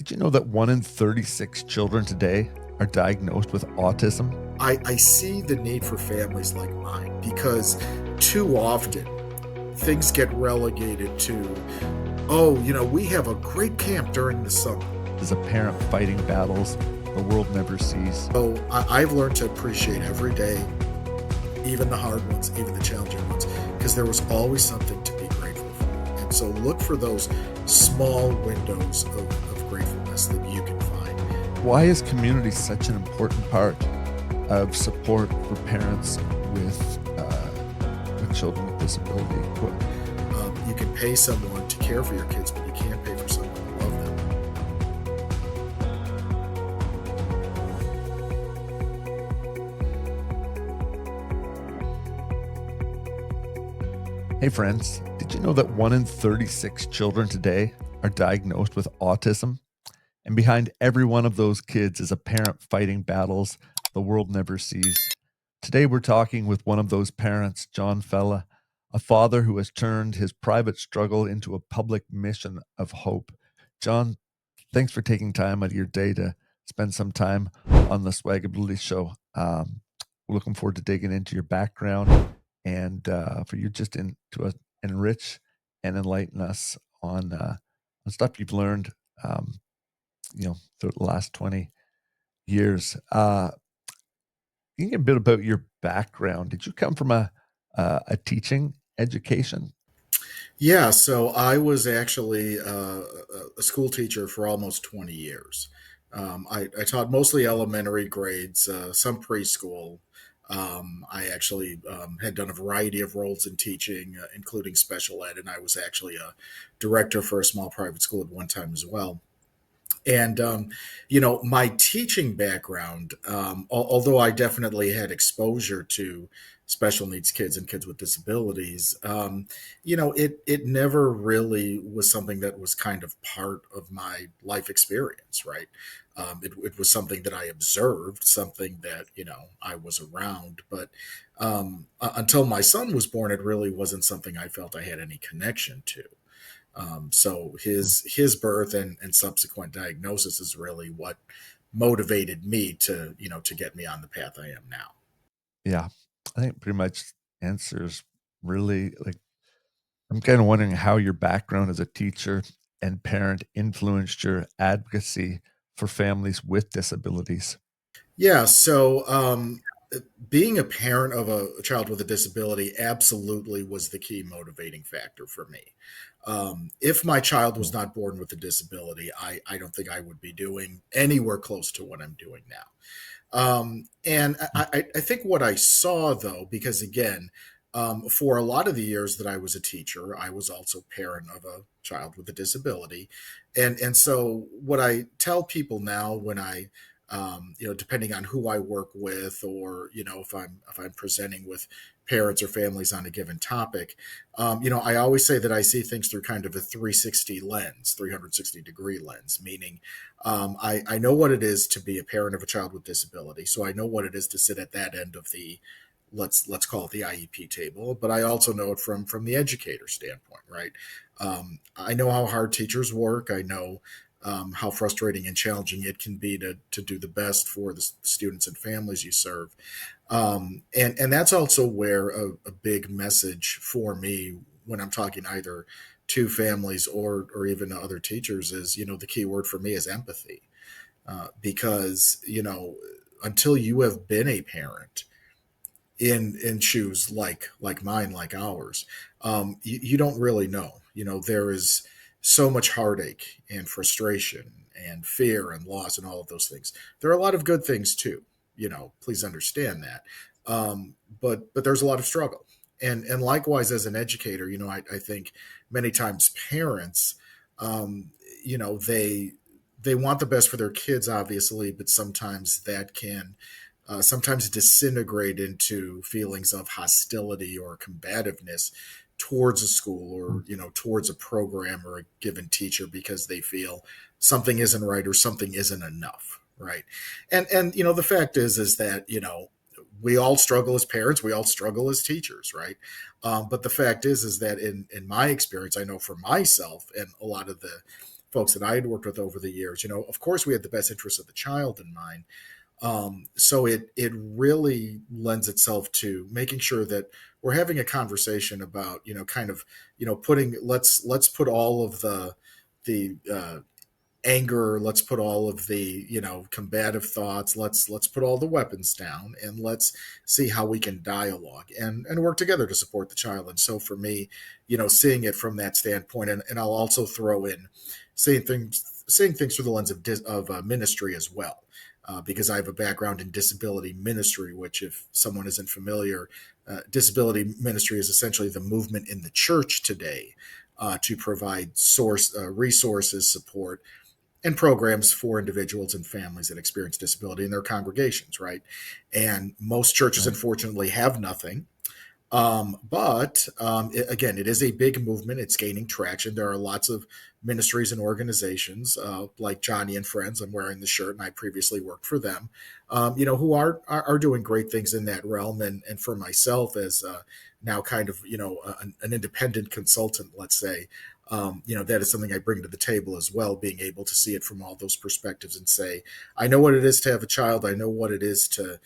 Did you know that 1 in 36 children today are diagnosed with autism? I see the need for families like mine because too often things get relegated to, oh, we have a great camp during the summer. As a parent fighting battles the world never sees. So I've learned to appreciate every day, even the hard ones, even the challenging ones, because there was always something to be grateful for. And so look for those small windows of gratefulness that you can find. Why is community such an important part of support for parents with children with disability? You can pay someone to care for your kids, but you can't pay for someone to love them. Hey friends, did you know that 1 in 36 children today are diagnosed with autism? And behind every one of those kids is a parent fighting battles the world never sees. Today we're talking with one of those parents, John Fela, a father who has turned his private struggle into a public mission of hope. John, thanks for taking time out of your day to spend some time on the SwagAbility Show. We're looking forward to digging into your background and for you just to enrich and enlighten us on stuff you've learned, through the last 20 years. You can get a bit about your background. Did you come from a teaching education? Yeah, so I was actually a school teacher for almost 20 years. I taught mostly elementary grades, some preschool. I actually had done a variety of roles in teaching, including special ed, and I was actually a director for a small private school at one time as well. And my teaching background, although I definitely had exposure to special needs kids and kids with disabilities, it never really was something that was kind of part of my life experience, right? It was something that I observed, something that I was around, but until my son was born, it really wasn't something I felt I had any connection to. So his birth and subsequent diagnosis is really what motivated me to get me on the path I am now. Yeah, I think pretty much answers really like I'm kind of wondering how your background as a teacher and parent influenced your advocacy for families with disabilities. Yeah, so being a parent of a child with a disability absolutely was the key motivating factor for me. If my child was not born with a disability, I don't think I would be doing anywhere close to what I'm doing now. And I think what I saw, though, because again, for a lot of the years that I was a teacher, I was also parent of a child with a disability, and so what I tell people now when depending on who I work with, or if I'm presenting with parents or families on a given topic, I always say that I see things through kind of a 360 degree lens, meaning I know what it is to be a parent of a child with disability. So I know what it is to sit at that end of the let's call it the IEP table, but I also know it from the educator standpoint, right? I know how hard teachers work. I know how frustrating and challenging it can be to do the best for the students and families you serve. And that's also where a big message for me when I'm talking either to families or even to other teachers is, the key word for me is empathy. Because, until you have been a parent in shoes like mine, like ours, you don't really know. There is so much heartache and frustration and fear and loss and all of those things. There are a lot of good things too. Please understand that. But there's a lot of struggle. And likewise, as an educator, I think many times parents, they want the best for their kids, obviously, but sometimes that can sometimes disintegrate into feelings of hostility or combativeness towards a school, or towards a program or a given teacher, because they feel something isn't right or something isn't enough, right? And the fact is that we all struggle as parents, we all struggle as teachers, right? But the fact is that in my experience, I know for myself and a lot of the folks that I had worked with over the years, of course we had the best interest of the child in mind. So it really lends itself to making sure that we're having a conversation about, kind of, putting let's put all of the anger, let's put all of the, combative thoughts, let's put all the weapons down, and let's see how we can dialogue and work together to support the child. And so for me, seeing it from that standpoint, and I'll also throw in seeing things through the lens of ministry as well. Because I have a background in disability ministry, which, if someone isn't familiar, disability ministry is essentially the movement in the church today to provide resources, support, and programs for individuals and families that experience disability in their congregations, right? And most churches, Right. unfortunately, have nothing. But again, it is a big movement. It's gaining traction. There are lots of ministries and organizations like Johnny and Friends. I'm wearing the shirt, and I previously worked for them. Who are doing great things in that realm. And for myself, as now kind of an independent consultant, let's say, that is something I bring to the table as well. Being able to see it from all those perspectives and say, I know what it is to have a child. I know what it is to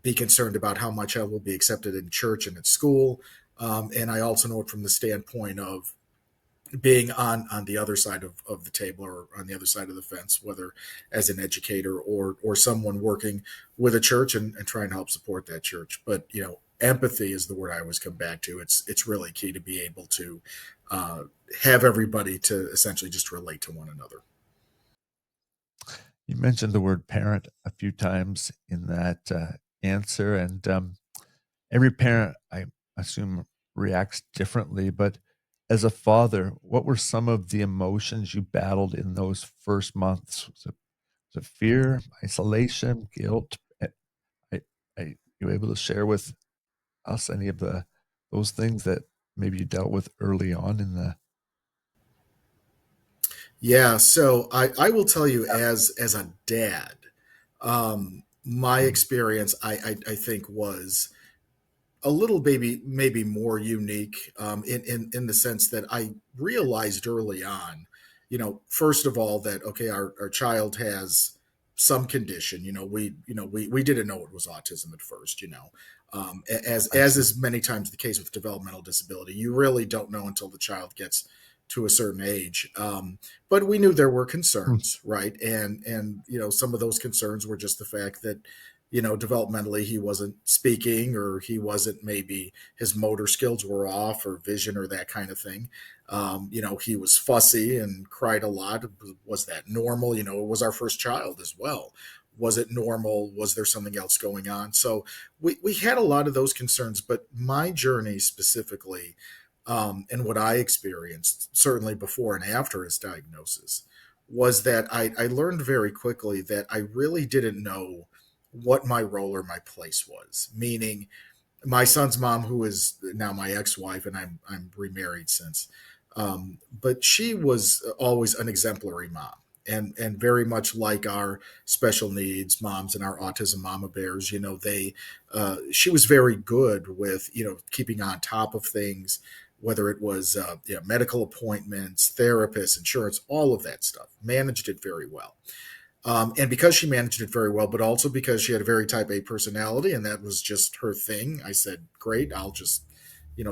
be concerned about how my child will be accepted in church and at school. And I also know it from the standpoint of being on the other side of the table, or on the other side of the fence, whether as an educator or someone working with a church and trying to help support that church. But empathy is the word I always come back to. It's really key to be able to uh, have everybody to essentially just relate to one another. You mentioned the word parent a few times in that answer, and every parent, I assume, reacts differently. But as a father, what were some of the emotions you battled in those first months? Was it fear, isolation, guilt? I, you able to share with us any of those things that maybe you dealt with early on in the? Yeah, so I will tell you, as a dad, my Mm, experience I think was a little baby maybe more unique, in the sense that I realized early on, first of all, that okay, our child has some condition. We didn't know it was autism at first. I As see. is many times the case with developmental disability, you really don't know until the child gets to a certain age. But we knew there were Mm, concerns, right? And some of those concerns were just the fact that developmentally he wasn't speaking, or he wasn't, maybe his motor skills were off, or vision, or that kind of thing. He was fussy and cried a lot. Was that normal? It was our first child as well. Was it normal? Was there something else going on? So we had a lot of those concerns. But my journey specifically, and what I experienced, certainly before and after his diagnosis, was that I learned very quickly that I really didn't know what my role or my place was. Meaning, my son's mom, who is now my ex-wife, and I'm remarried since, but she was always an exemplary mom. And very much like our special needs moms and our autism mama bears, she was very good with keeping on top of things, whether it was medical appointments, therapists, insurance, all of that stuff. Managed it very well. And because she managed it very well, but also because she had a very type A personality, and that was just her thing, I said, "Great, I'll just,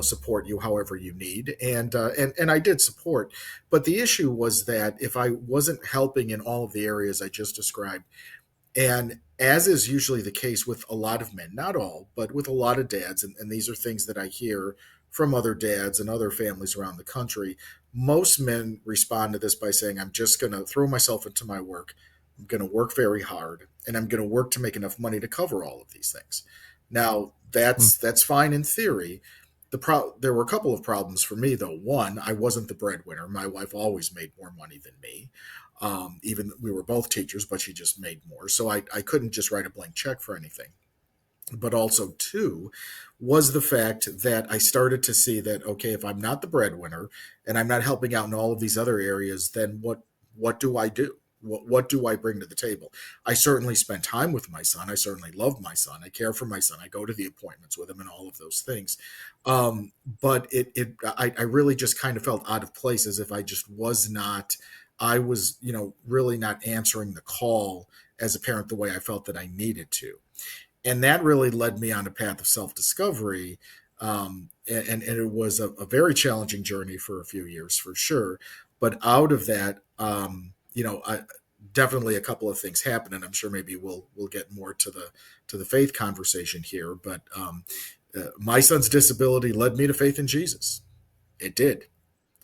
support you however you need." And I did support. But the issue was that if I wasn't helping in all of the areas I just described, and as is usually the case with a lot of men, not all, but with a lot of dads, and these are things that I hear from other dads and other families around the country, most men respond to this by saying, "I'm just going to throw myself into my work. I'm going to work very hard, and I'm going to work to make enough money to cover all of these things." Now, mm, that's fine in theory. There were a couple of problems for me, though. One, I wasn't the breadwinner. My wife always made more money than me. Even we were both teachers, but she just made more. So I couldn't just write a blank check for anything. But also, two, was the fact that I started to see that, okay, if I'm not the breadwinner and I'm not helping out in all of these other areas, then what do I do? What do I bring to the table? I certainly spend time with my son. I certainly love my son. I care for my son. I go to the appointments with him and all of those things. But I really just kind of felt out of place, as if I just was not I was, really not answering the call as a parent the way I felt that I needed to. And that really led me on a path of self-discovery. And it was a very challenging journey for a few years, for sure. But out of that, definitely a couple of things happened, and I'm sure maybe we'll get more to the faith conversation here. But my son's disability led me to faith in Jesus. It did.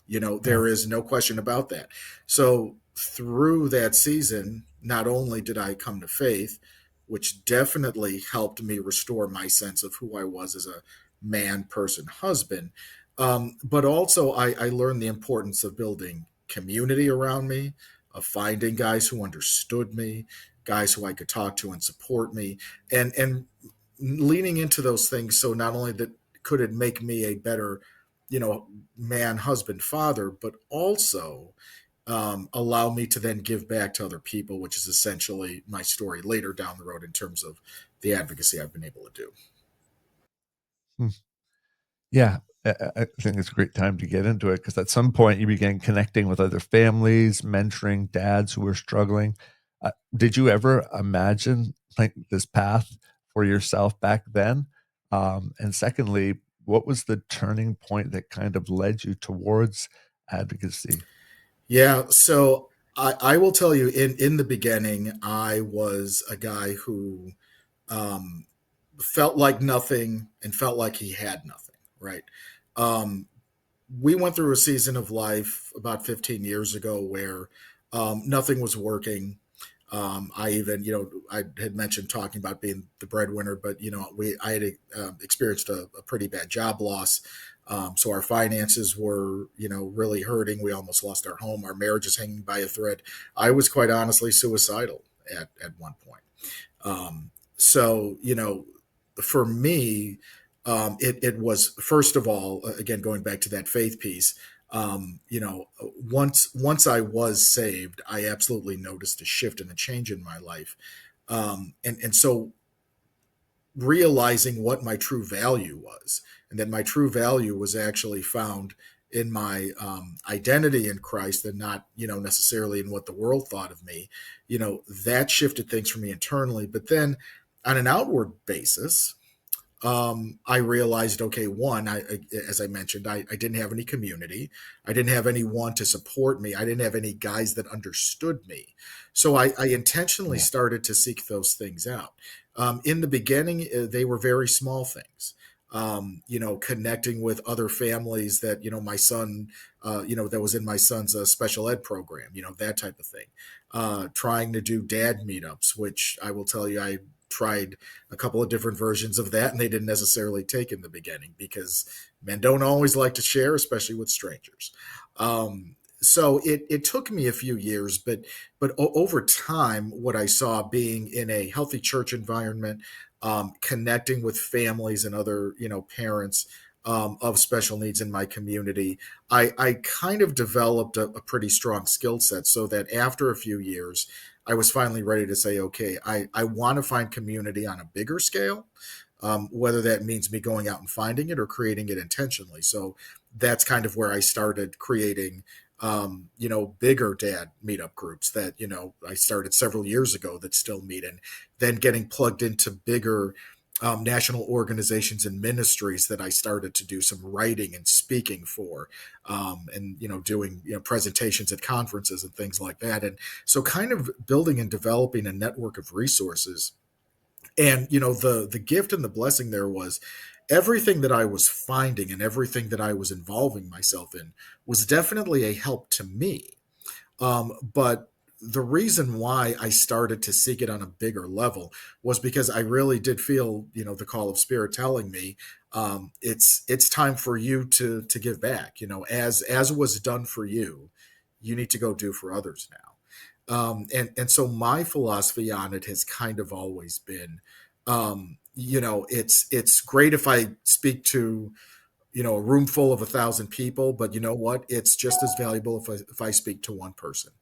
Yeah. There is no question about that. So through that season, not only did I come to faith, which definitely helped me restore my sense of who I was as a man, person, husband, but also I learned the importance of building community around me, of finding guys who understood me, guys who I could talk to and support me, and leaning into those things. So not only that could it make me a better, man, husband, father, but also allow me to then give back to other people, which is essentially my story later down the road in terms of the advocacy I've been able to do. Hmm. Yeah, I think it's a great time to get into it because at some point you began connecting with other families, mentoring dads who were struggling. Did you ever imagine like this path for yourself back then? And secondly, what was the turning point that kind of led you towards advocacy? Yeah, so I will tell you, in the beginning, I was a guy who um, felt like nothing and felt like he had nothing, right? Um, we went through a season of life about 15 years ago where nothing was working. I even, I had mentioned talking about being the breadwinner, but I had experienced a pretty bad job loss. So our finances were, really hurting. We almost lost our home. Our marriage is hanging by a thread. I was quite honestly suicidal at one point. So, for me, it was first of all, again, going back to that faith piece. Once I was saved, I absolutely noticed a shift and a change in my life, and so realizing what my true value was, and that my true value was actually found in my identity in Christ, and not necessarily in what the world thought of me. That shifted things for me internally, but then on an outward basis, I realized, okay, one, as I mentioned, I didn't have any community. I didn't have anyone to support me. I didn't have any guys that understood me. So I intentionally Yeah. started to seek those things out. In the beginning, they were very small things. Connecting with other families that, my son, that was in my son's special ed program, that type of thing. Trying to do dad meetups, which I will tell you, I tried a couple of different versions of that, and they didn't necessarily take in the beginning because men don't always like to share, especially with strangers. So it took me a few years, but over time, what I saw being in a healthy church environment, connecting with families and other parents of special needs in my community, I kind of developed a pretty strong skill set, so that after a few years, I was finally ready to say, okay, I want to find community on a bigger scale, whether that means me going out and finding it or creating it intentionally. So that's kind of where I started creating, bigger dad meetup groups that, I started several years ago that still meet, and then getting plugged into bigger national organizations and ministries that I started to do some writing and speaking for, and doing presentations at conferences and things like that. And so, kind of building and developing a network of resources. And the gift and the blessing there was everything that I was finding and everything that I was involving myself in was definitely a help to me, but the reason why I started to seek it on a bigger level was because I really did feel, the call of spirit telling me, it's time for you to give back. As was done for you, you need to go do for others now. And so my philosophy on it has kind of always been, it's great if I speak to a room full of 1,000 people, but you know what? It's just as valuable if I speak to one person,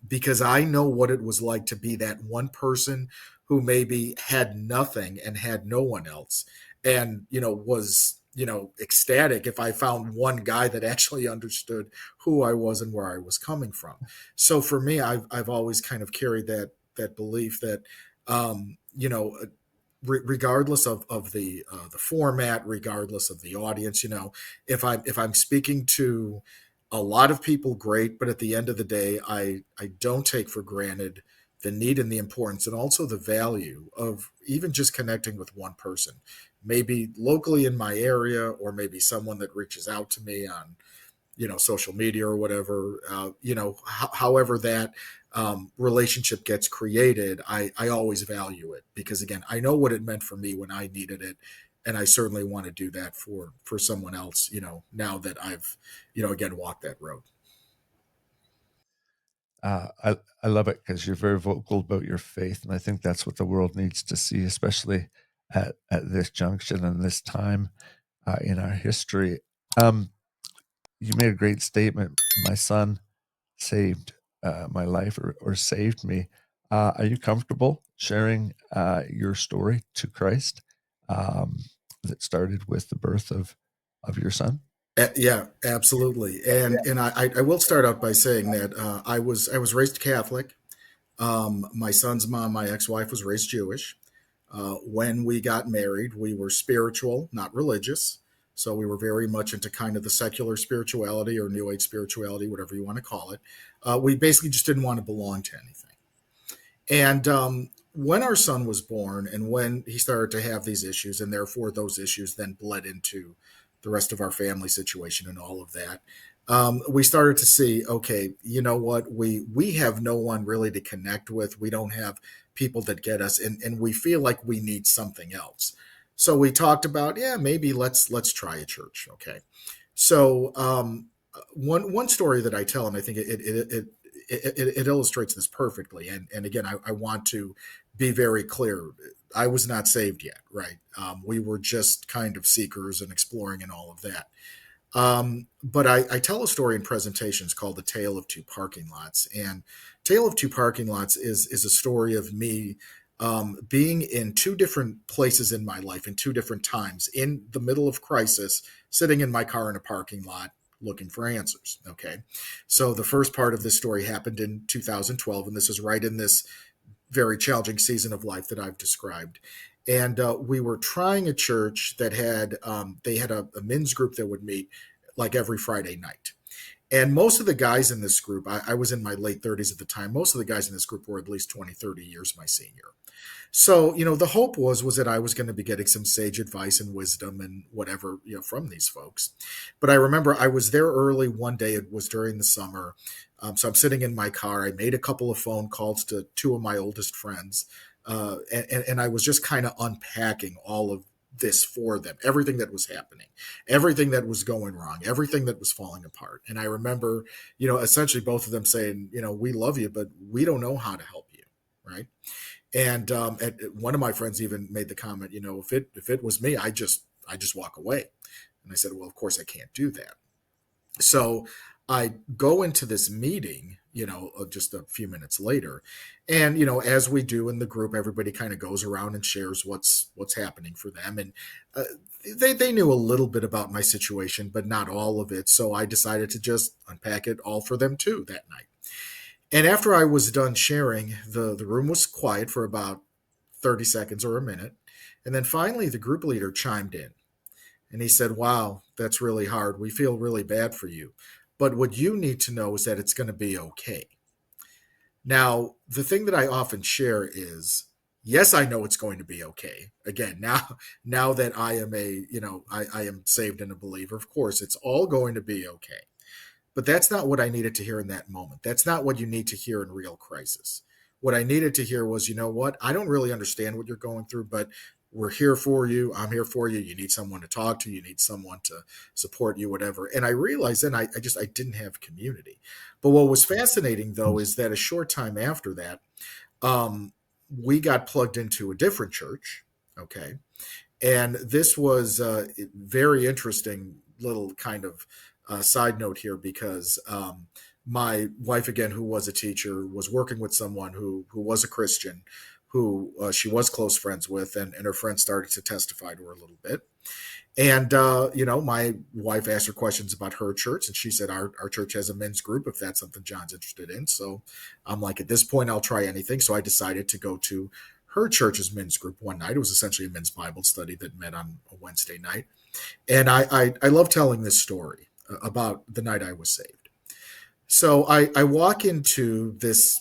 because I know what it was like to be that one person who maybe had nothing and had no one else, and was ecstatic if I found one guy that actually understood who I was and where I was coming from. So for me, I've always kind of carried that belief that, regardless of the format, regardless of the audience, if I'm speaking to a lot of people, great. But at the end of the day, I don't take for granted the need and the importance and also the value of even just connecting with one person, maybe locally in my area, or maybe someone that reaches out to me on social media or whatever. However that relationship gets created, I always value it, because again, I know what it meant for me when I needed it, and I certainly want to do that for someone else. Now that I've again walked that road. I love it because you're very vocal about your faith, and I think that's what the world needs to see, especially at this junction and this time in our history. Um, you made a great statement. My son saved my life, or saved me. Are you comfortable sharing your story to Christ um, that started with the birth of your son? Yeah, absolutely. And I will start out by saying that I was raised Catholic. My son's mom, my ex-wife, was raised Jewish. When we got married, we were spiritual, not religious. So we were very much into kind of the secular spirituality or New Age spirituality, whatever you want to call it. We basically just didn't want to belong to anything. And when our son was born, and when he started to have these issues, and therefore those issues then bled into the rest of our family situation and all of that, we started to see, okay, you know what, we have no one really to connect with. We don't have people that get us, and we feel like we need something else. So we talked about, yeah, maybe let's try a church. Okay. So one story that I tell, and I think it illustrates this perfectly. And again, I want to be very clear. I was not saved yet, right? We were just kind of seekers and exploring and all of that. But I tell a story in presentations called "The Tale of Two Parking Lots," and "Tale of Two Parking Lots" is a story of me being in two different places in my life in two different times, in the middle of crisis, sitting in my car in a parking lot looking for answers. Okay, so the first part of this story happened in 2012, and this is right in this very challenging season of life that I've described. And we were trying a church that had they had a men's group that would meet like every Friday night. And most of the guys in this group, I was in my late 30s at the time. Most of the guys in this group were at least 20, 30 years my senior. So, the hope was that I was going to be getting some sage advice and wisdom and whatever, from these folks. But I remember I was there early one day. It was during the summer. So I'm sitting in my car. I made a couple of phone calls to two of my oldest friends. And I was just kind of unpacking all of this for them, everything that was happening, everything that was going wrong, everything that was falling apart. And I remember, essentially both of them saying, we love you, but we don't know how to help you. Right. And one of my friends even made the comment, if it was me, I just walk away. And I said, well, of course I can't do that. So I go into this meeting, just a few minutes later, and as we do in the group, everybody kind of goes around and shares what's happening for them, and they knew a little bit about my situation, but not all of it. So I decided to just unpack it all for them too that night. And after I was done sharing, the room was quiet for about 30 seconds or a minute. And then finally, the group leader chimed in and he said, wow, that's really hard. We feel really bad for you. But what you need to know is that it's going to be okay. Now, the thing that I often share is, yes, I know it's going to be okay. Again, now that I am I am saved and a believer, of course, it's all going to be okay. But that's not what I needed to hear in that moment. That's not what you need to hear in real crisis. What I needed to hear was, you know what? I don't really understand what you're going through, but we're here for you. I'm here for you. You need someone to talk to. You need someone to support you, whatever. And I realized then I didn't have community. But what was fascinating though is that a short time after that, um, we got plugged into a different church. Okay. And this was a very interesting little kind of side note here, because my wife, again, who was a teacher, was working with someone who was a Christian, who she was close friends with, and her friend started to testify to her a little bit. And, my wife asked her questions about her church, and she said, our church has a men's group if that's something John's interested in. So I'm like, at this point, I'll try anything. So I decided to go to her church's men's group one night. It was essentially a men's Bible study that met on a Wednesday night. And I love telling this story about the night I was saved. So I walk into this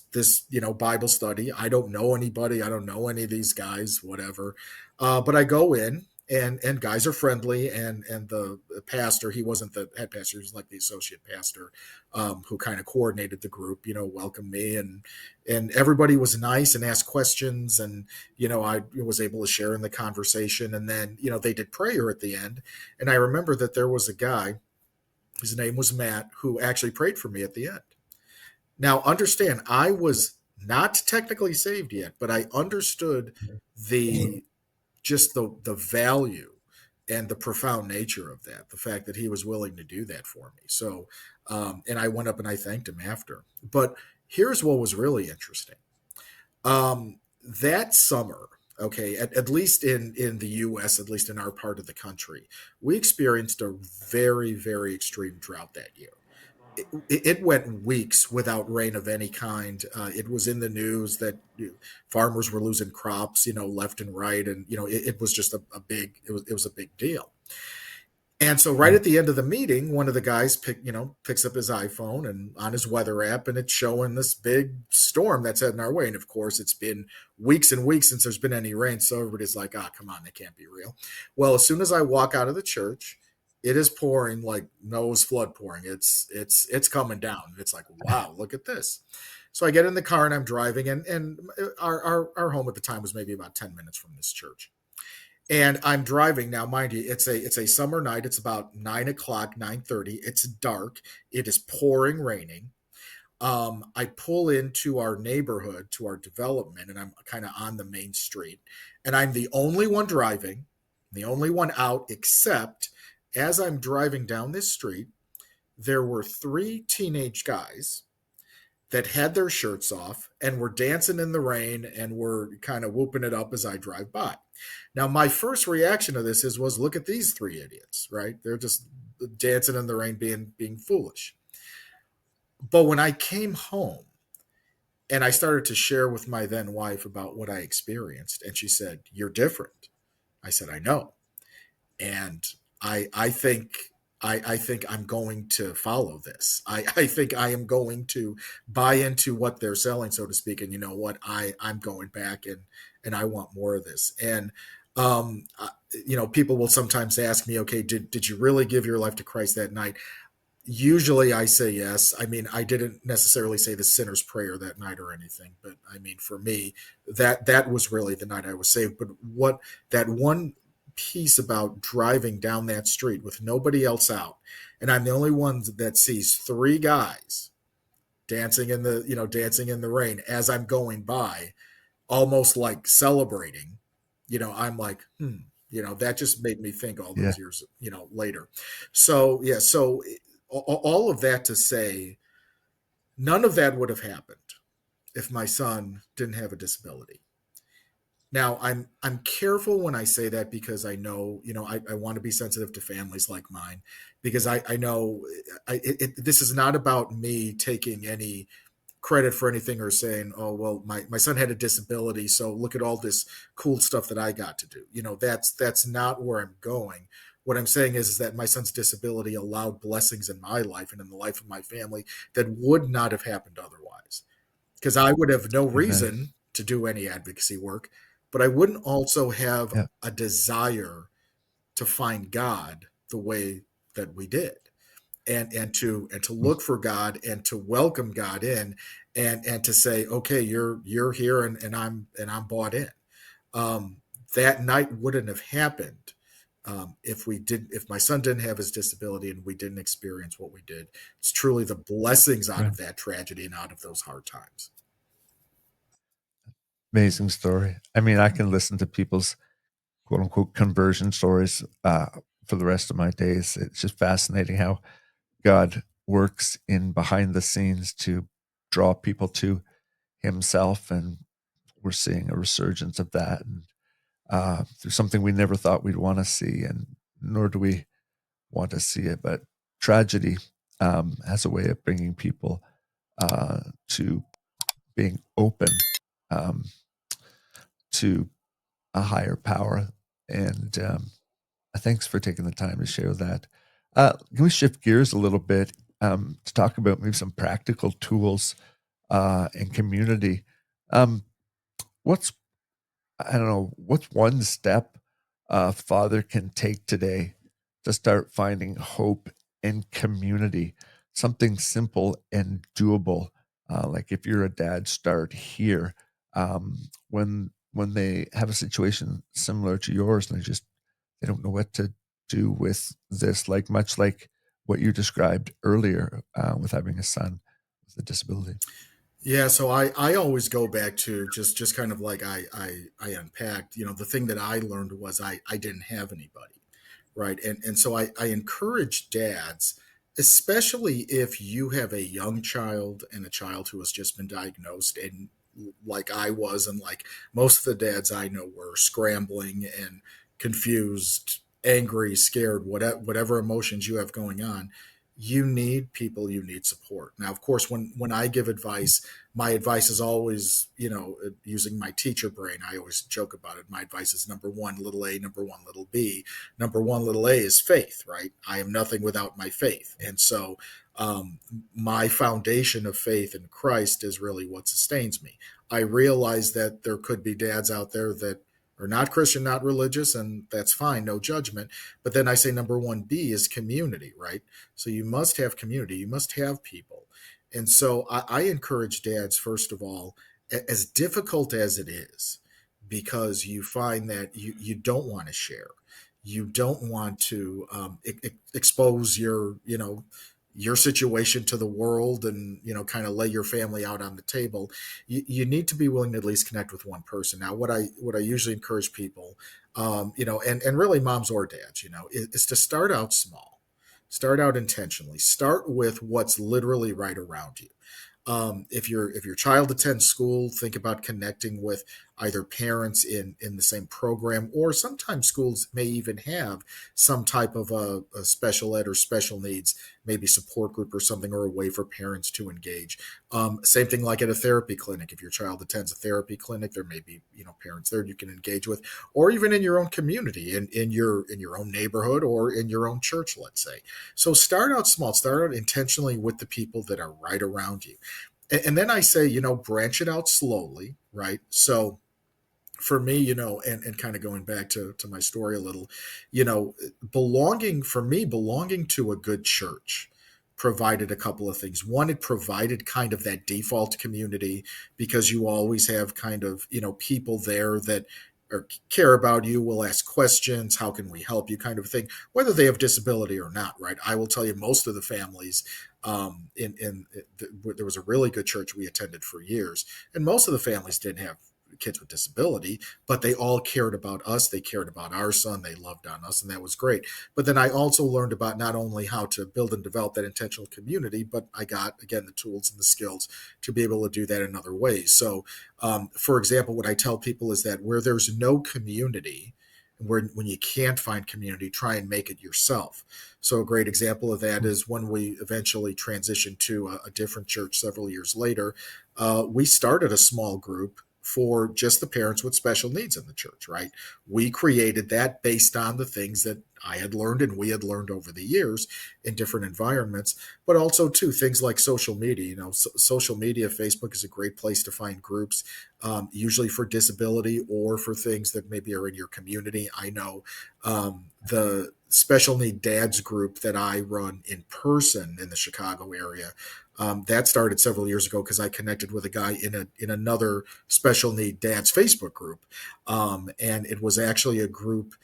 Bible study. I don't know anybody. I don't know any of these guys, whatever. But I go in, and guys are friendly, and the pastor, he wasn't the head pastor, he was like the associate pastor, who kind of coordinated the group, welcomed me, and everybody was nice and asked questions, and I was able to share in the conversation, and then they did prayer at the end, and I remember that there was a guy, his name was Matt, who actually prayed for me at the end. Now, understand, I was not technically saved yet, but I understood the just the value and the profound nature of that, the fact that he was willing to do that for me. So, and I went up and I thanked him after. But here's what was really interesting. That summer, okay, at least in the US, at least in our part of the country, we experienced a very, very extreme drought that year. It went weeks without rain of any kind. It was in the news that farmers were losing crops, left and right, and it was just a big it was a big deal. And so right Yeah. at the end of the meeting, one of the guys picks up his iPhone and on his weather app, and it's showing this big storm that's heading our way. And of course, it's been weeks and weeks since there's been any rain, so everybody's like, "Ah, come on, that can't be real." Well, as soon as I walk out of the church, it is pouring like Noah's flood pouring. It's coming down. It's like, wow, look at this. So I get in the car and I'm driving, and our home at the time was maybe about 10 minutes from this church. And I'm driving now, mind you, it's a summer night. It's about 9 o'clock, 9:30. It's dark. It is pouring, raining. I pull into our neighborhood, to our development, and I'm kind of on the main street. And I'm the only one driving, the only one out, except as I'm driving down this street, there were three teenage guys that had their shirts off and were dancing in the rain and were kind of whooping it up as I drive by. Now, my first reaction to this was look at these three idiots, right? They're just dancing in the rain, being foolish. But when I came home and I started to share with my then wife about what I experienced, and she said, "You're different." I said, "I know." And I think I think I'm going to follow this. I think I am going to buy into what they're selling, so to speak. And you know what? I'm going back, and I want more of this. And um, uh, people will sometimes ask me, okay, did you really give your life to Christ that night? Usually I say yes. I mean, I didn't necessarily say the sinner's prayer that night or anything, but I mean, for me, that was really the night I was saved. But what that one piece about driving down that street with nobody else out, and I'm the only one that sees three guys dancing in the rain as I'm going by, almost like celebrating, I'm like, that just made me think all Yeah. those years, later. So, yeah, so all of that to say, none of that would have happened if my son didn't have a disability. Now, I'm careful when I say that because I know, I want to be sensitive to families like mine, because I know this is not about me taking any credit for anything or saying, oh, well, my son had a disability, so look at all this cool stuff that I got to do. That's not where I'm going. What I'm saying is that my son's disability allowed blessings in my life and in the life of my family that would not have happened otherwise. Because I would have no Amen. reason to do any advocacy work, but I wouldn't also have Yeah. a desire to find God the way that we did, and to look for God and to welcome God in, and to say, okay, you're here, and I'm bought in. Um, that night wouldn't have happened, if my son didn't have his disability and we didn't experience what we did. It's truly the blessings out Right. of that tragedy and out of those hard times. Amazing story. I mean, I can listen to people's quote unquote conversion stories for the rest of my days. It's just fascinating how God works in behind the scenes to draw people to himself, and we're seeing a resurgence of that, and through something we never thought we'd want to see, and nor do we want to see it. But tragedy has a way of bringing people to being open um, to a higher power. And thanks for taking the time to share that. Can we shift gears a little bit to talk about maybe some practical tools in community? What's I don't know, what's one step a father can take today to start finding hope in community? Something simple and doable. Like if you're a dad, start here. When they have a situation similar to yours and they don't know what to do with this, like much like what you described earlier with having a son with a disability. Yeah, so I always go back to just kind of like I unpacked, the thing that I learned was I didn't have anybody, right? And so I encourage dads, especially if you have a young child and a child who has just been diagnosed, and like I was, and like most of the dads I know were scrambling and confused, angry, scared, whatever emotions you have going on. You need people, you need support. Now, of course, when I give advice, my advice is always, using my teacher brain. I always joke about it. My advice is number one, little a, number one, little b. Number one, little a is faith, right? I am nothing without my faith. And so um, my foundation of faith in Christ is really what sustains me. I realize that there could be dads out there that are not Christian, not religious, and that's fine, no judgment. But then I say number one, B is community, right? So you must have community, you must have people. And so I encourage dads, first of all, as difficult as it is, because you find that you don't want to share. You don't want to expose your situation to the world, and kind of lay your family out on the table. You need to be willing to at least connect with one person. Now, what I usually encourage people, and really moms or dads, is to start out small. Start out intentionally. Start with what's literally right around you. If your child attends school, think about connecting with either parents in the same program, or sometimes schools may even have some type of a special ed or special needs, maybe support group or something, or a way for parents to engage. Same thing like at a therapy clinic. If your child attends a therapy clinic, there may be parents there you can engage with, or even in your own community, in your own neighborhood, or in your own church, let's say. So start out small. Start out intentionally with the people that are right around you. And then I say, branch it out slowly, right? So for me, and kind of going back to my story a little, belonging to a good church provided a couple of things. One, it provided kind of that default community, because you always have kind of, people there that care about you, will ask questions, how can we help you, kind of thing, whether they have disability or not, right? I will tell you, most of the families, there was a really good church we attended for years, and most of the families didn't have kids with disability, but they all cared about us. They cared about our son. They loved on us, and that was great. But then I also learned about not only how to build and develop that intentional community, but I got, again, the tools and the skills to be able to do that in other ways. So, for example, what I tell people is that where there's no community, when you can't find community, try and make it yourself. So a great example of that is when we eventually transitioned to a different church several years later. We started a small group for just the parents with special needs in the church, right? We created that based on the things that I had learned and we had learned over the years in different environments, but also too things like social media. Social media, Facebook is a great place to find groups, usually for disability or for things that maybe are in your community. I know the special need dads group that I run in person in the Chicago area. That started several years ago because I connected with a guy in another special need dads Facebook group, and it was actually a group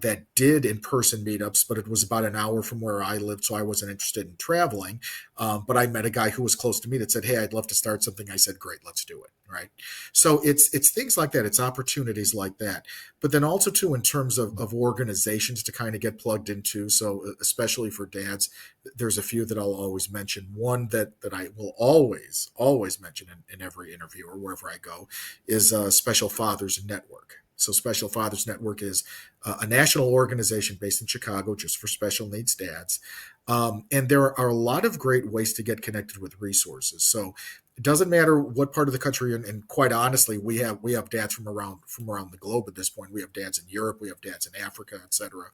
that did in-person meetups, but it was about an hour from where I lived, so I wasn't interested in traveling. But I met a guy who was close to me that said, "Hey, I'd love to start something." I said, "Great, let's do it." Right. So it's things like that. It's opportunities like that. But then also too, in terms of organizations to kind of get plugged into. So especially for dads, there's a few that I'll always mention. One that I will always mention in every interview or wherever I go is Special Fathers Network. So Special Fathers Network is a national organization based in Chicago just for special needs dads. And there are a lot of great ways to get connected with resources. So it doesn't matter what part of the country you're in, and quite honestly, we have dads from around the globe at this point. We have dads in Europe, we have dads in Africa, etc.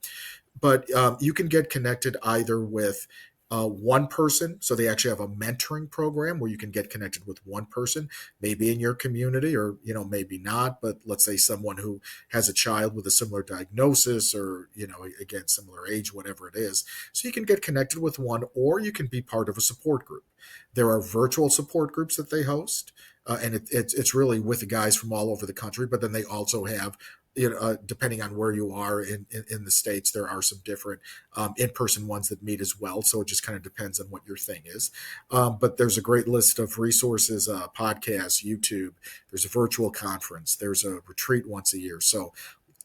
But you can get connected either with one person. So they actually have a mentoring program where you can get connected with one person, maybe in your community or, maybe not. But let's say someone who has a child with a similar diagnosis or, again, similar age, whatever it is. So you can get connected with one, or you can be part of a support group. There are virtual support groups that they host. And it's really with the guys from all over the country, but then they also have, depending on where you are in the States, there are some different in-person ones that meet as well. So it just kind of depends on what your thing is. But there's a great list of resources, podcasts, YouTube. There's a virtual conference. There's a retreat once a year. So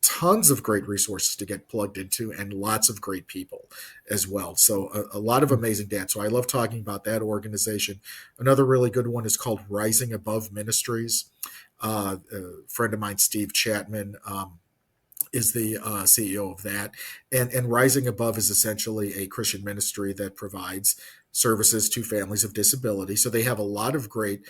tons of great resources to get plugged into and lots of great people as well. So a lot of amazing dads. So I love talking about that organization. Another really good one is called Rising Above Ministries. A friend of mine, Steve Chapman, is the CEO of that. And Rising Above is essentially a Christian ministry that provides services to families of disability. So they have a lot of great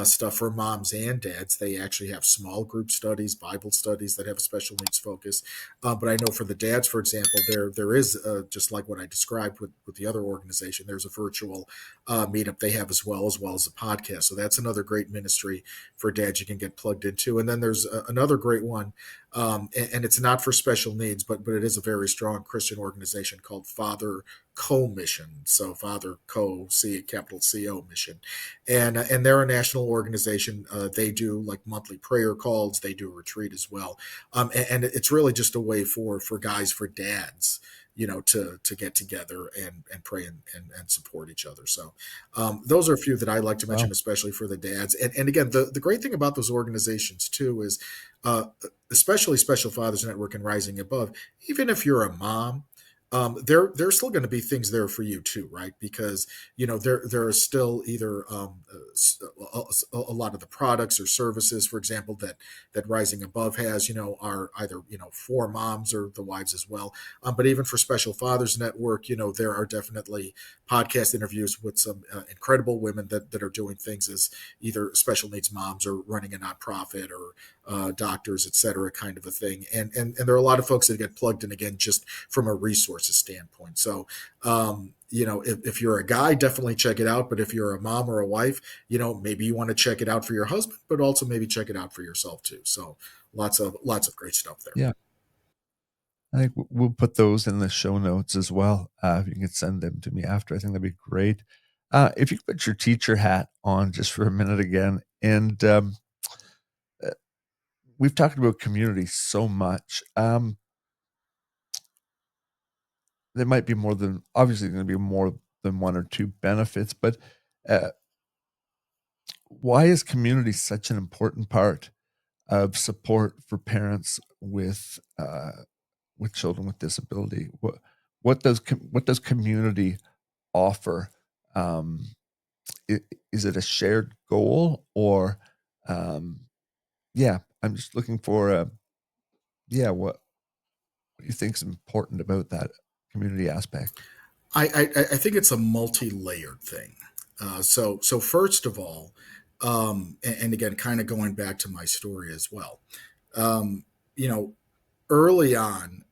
stuff for moms and dads. They actually have small group studies, Bible studies that have a special needs focus. But I know for the dads, for example, there is just like what I described with the other organization. There's a virtual meetup they have as well as a podcast. So that's another great ministry for dads you can get plugged into. And then there's another great one, and it's not for special needs, but it is a very strong Christian organization called Father Co-Mission. So Father Co, C capital CO mission, and they're a national organization. They do like monthly prayer calls. They do a retreat as well, and it's really just a way for guys, for dads, to get together and pray and support each other. So those are a few that I like to mention, Wow. especially for the dads. And again, the great thing about those organizations too is, uh, especially Special Fathers Network and Rising Above, even if you're a mom, there's still going to be things there for you too, right? Because there are still either a lot of the products or services, for example, that Rising Above has, are either for moms or the wives as well. But even for Special Fathers Network, there are definitely podcast interviews with some incredible women that are doing things as either special needs moms or running a nonprofit or doctors, et cetera, kind of a thing. And there are a lot of folks that get plugged in again just from a resources standpoint. So if you're a guy, definitely check it out. But if you're a mom or a wife, maybe you want to check it out for your husband, but also maybe check it out for yourself too. So lots of great stuff there. Yeah. I think we'll put those in the show notes as well. If you can send them to me after, I think that'd be great. If you could put your teacher hat on just for a minute again, and uh, we've talked about community so much. There might be more than obviously going to be more than one or two benefits, but uh, why is community such an important part of support for parents with children with disability? What does community offer? Um, is it a shared goal or, um, yeah? I'm just looking for a yeah. What do you think is important about that community aspect? I think it's a multi-layered thing. So first of all, and again, kind of going back to my story as well, um, you know, early on,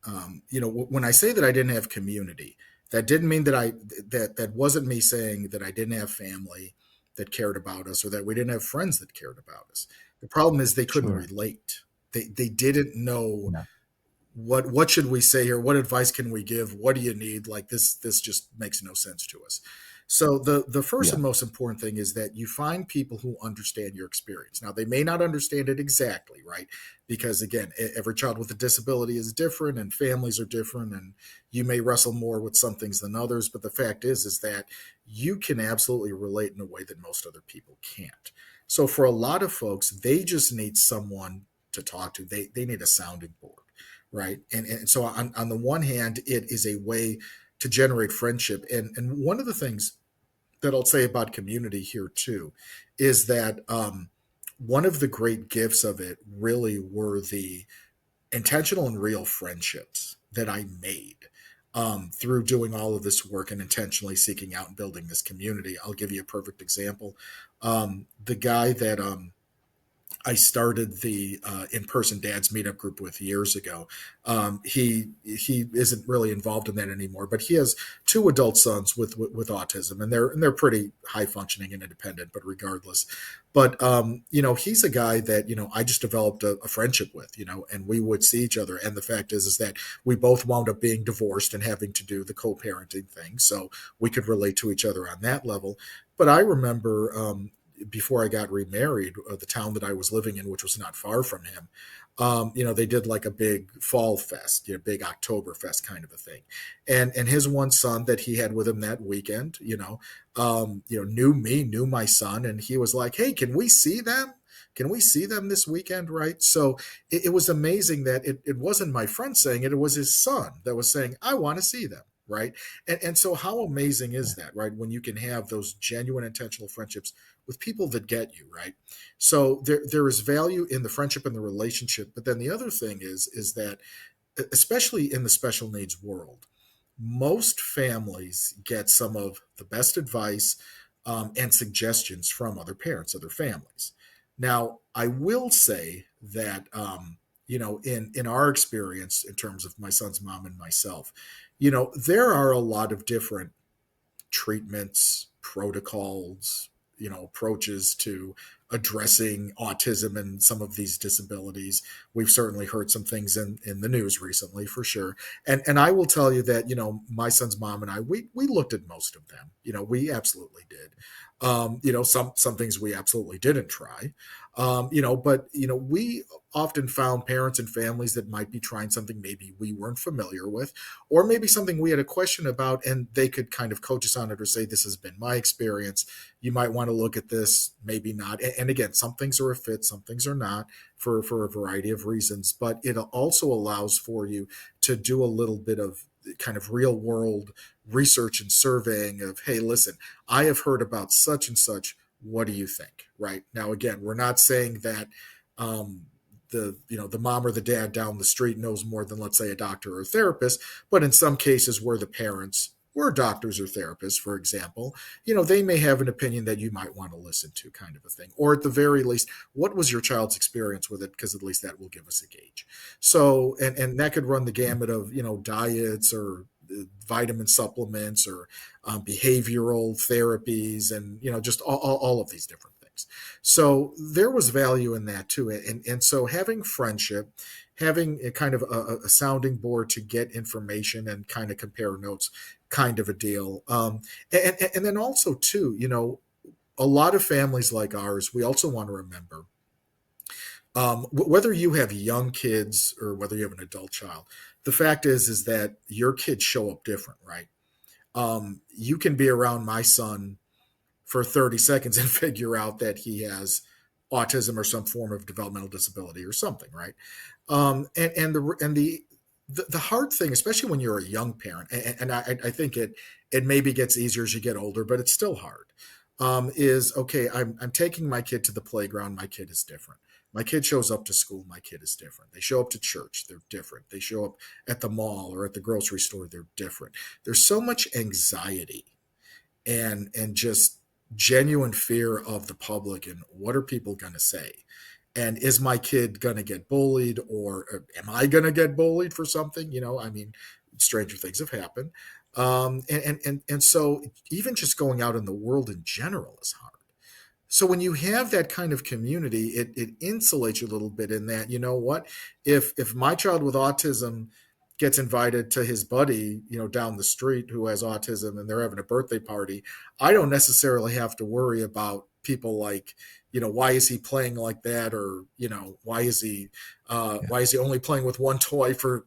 when I say that I didn't have community, that didn't mean that wasn't me saying that I didn't have family that cared about us or that we didn't have friends that cared about us. The problem is they couldn't Sure. relate. They didn't know Yeah. what should we say here, what advice can we give, what do you need, like this just makes no sense to us. So the first Yeah. and most important thing is that you find people who understand your experience. Now they may not understand it exactly, right? Because again, every child with a disability is different and families are different and you may wrestle more with some things than others, but the fact is that you can absolutely relate in a way that most other people can't. So for a lot of folks, they just need someone to talk to. They need a sounding board, right? And so on the one hand, it is a way to generate friendship. And one of the things that I'll say about community here too is that one of the great gifts of it really were the intentional and real friendships that I made through doing all of this work and intentionally seeking out and building this community. I'll give you a perfect example. The guy that I started the in-person dads meetup group with years ago. He isn't really involved in that anymore, but he has two adult sons with autism, and they're pretty high functioning and independent. But regardless, but he's a guy that I just developed a friendship with, and we would see each other. And the fact is that we both wound up being divorced and having to do the co-parenting thing, so we could relate to each other on that level. But I remember before I got remarried, the town that I was living in, which was not far from him, they did like a big fall fest, big October fest kind of a thing. And his one son that he had with him that weekend, knew me, knew my son, and he was like, "Hey, can we see them? Can we see them this weekend?" Right. So it was amazing that it wasn't my friend saying it, it was his son that was saying, "I want to see them." Right. And so how amazing is that, right? When you can have those genuine intentional friendships with people that get you, right? So there is value in the friendship and the relationship. But then the other thing is that, especially in the special needs world, most families get some of the best advice and suggestions from other parents, other families. Now, I will say that in our experience, in terms of my son's mom and myself, there are a lot of different treatments, protocols, approaches to addressing autism and some of these disabilities. We've certainly heard some things in the news recently for sure. And I will tell you that, my son's mom and I, we looked at most of them. We absolutely did. Some things we absolutely didn't try. But we often found parents and families that might be trying something maybe we weren't familiar with, or maybe something we had a question about, and they could kind of coach us on it or say, "This has been my experience. You might want to look at this, maybe not." And again, some things are a fit, some things are not, for a variety of reasons. But it also allows for you to do a little bit of kind of real world research and surveying of, "Hey, listen, I have heard about such and such. What do you think?" Right now, again, we're not saying that um, the mom or the dad down the street knows more than, let's say, a doctor or a therapist. But in some cases where the parents were doctors or therapists, for example, they may have an opinion that you might want to listen to, kind of a thing. Or at the very least, what was your child's experience with it? Because at least that will give us a gauge. So, and that could run the gamut of diets or vitamin supplements or behavioral therapies, and just all of these different things. So there was value in that too. And so having friendship, having a kind of a sounding board to get information and kind of compare notes, kind of a deal. And then also too, a lot of families like ours, we also want to remember, whether you have young kids or whether you have an adult child, the fact is that your kids show up different, right? You can be around my son for 30 seconds and figure out that he has autism or some form of developmental disability or something, right? And the hard thing, especially when you're a young parent, and I think it maybe gets easier as you get older, but it's still hard. Is okay. I'm taking my kid to the playground. My kid is different. My kid shows up to school. My kid is different. They show up to church. They're different. They show up at the mall or at the grocery store. They're different. There's so much anxiety and just genuine fear of the public and what are people going to say, and is my kid going to get bullied, or am I going to get bullied for something? I mean, stranger things have happened. And so even just going out in the world in general is hard. So when you have that kind of community, it insulates you a little bit in that, what, if my child with autism gets invited to his buddy, down the street who has autism and they're having a birthday party, I don't necessarily have to worry about people like, why is he playing like that? Or, Yeah. why is he only playing with one toy for,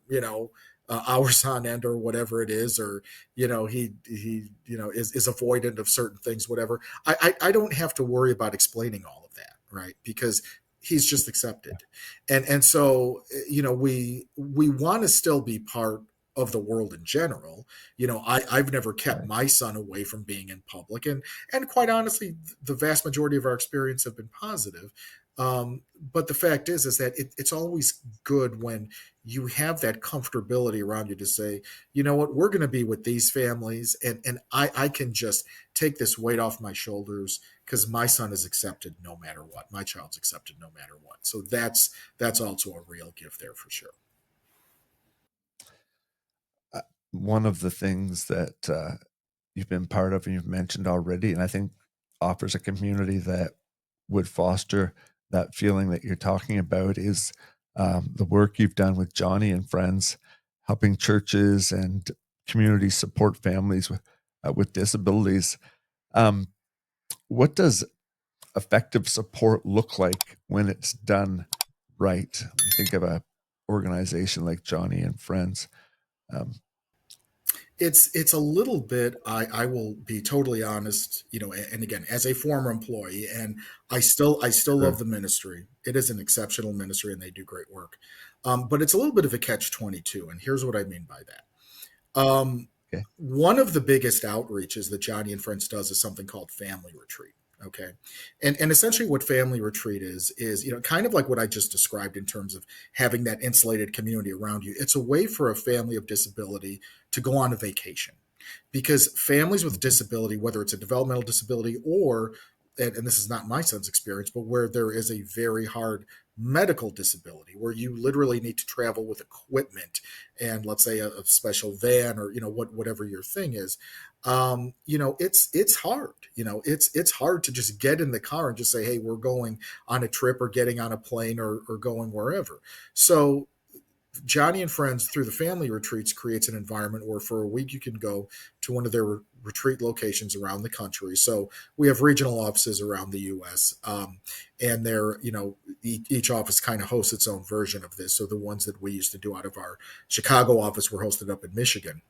hours on end or whatever it is, or is avoidant of certain things, whatever. I don't have to worry about explaining all of that, right? Because he's just accepted, and so we want to still be part of the world in general. I've never kept Right. my son away from being in public, and quite honestly, the vast majority of our experience have been positive. But the fact is that it's always good when you have that comfortability around you to say, you know what, we're going to be with these families, and I can just take this weight off my shoulders because my son is accepted no matter what. My child's accepted no matter what. So that's also a real gift there for sure. One of the things that you've been part of and you've mentioned already, and I think offers a community that would foster that feeling that you're talking about, is the work you've done with Johnny and Friends, helping churches and communities support families with disabilities. Um, what does effective support look like when it's done right? You think of a organization like Johnny and Friends. Um, It's a little bit. I will be totally honest, and again, as a former employee, and I still love sure. the ministry. It is an exceptional ministry, and they do great work. But it's a little bit of a catch-22, and here's what I mean by that. Okay. One of the biggest outreaches that Johnny and Friends does is something called Family Retreat. Okay, and essentially what Family Retreat is kind of like what I just described in terms of having that insulated community around you. It's a way for a family of disability to go on a vacation, because families with Mhm. disability, whether it's a developmental disability or, and this is not my son's experience, but where there is a very hard medical disability where you literally need to travel with equipment and, let's say, a special van, or whatever your thing is. It's hard. It's hard to just get in the car and just say, hey, we're going on a trip, or getting on a plane, or going wherever. So Johnny and Friends, through the family retreats, creates an environment where for a week you can go to one of their retreat locations around the country. So we have regional offices around the U.S. And they're, each office kind of hosts its own version of this. So the ones that we used to do out of our Chicago office were hosted up in Michigan.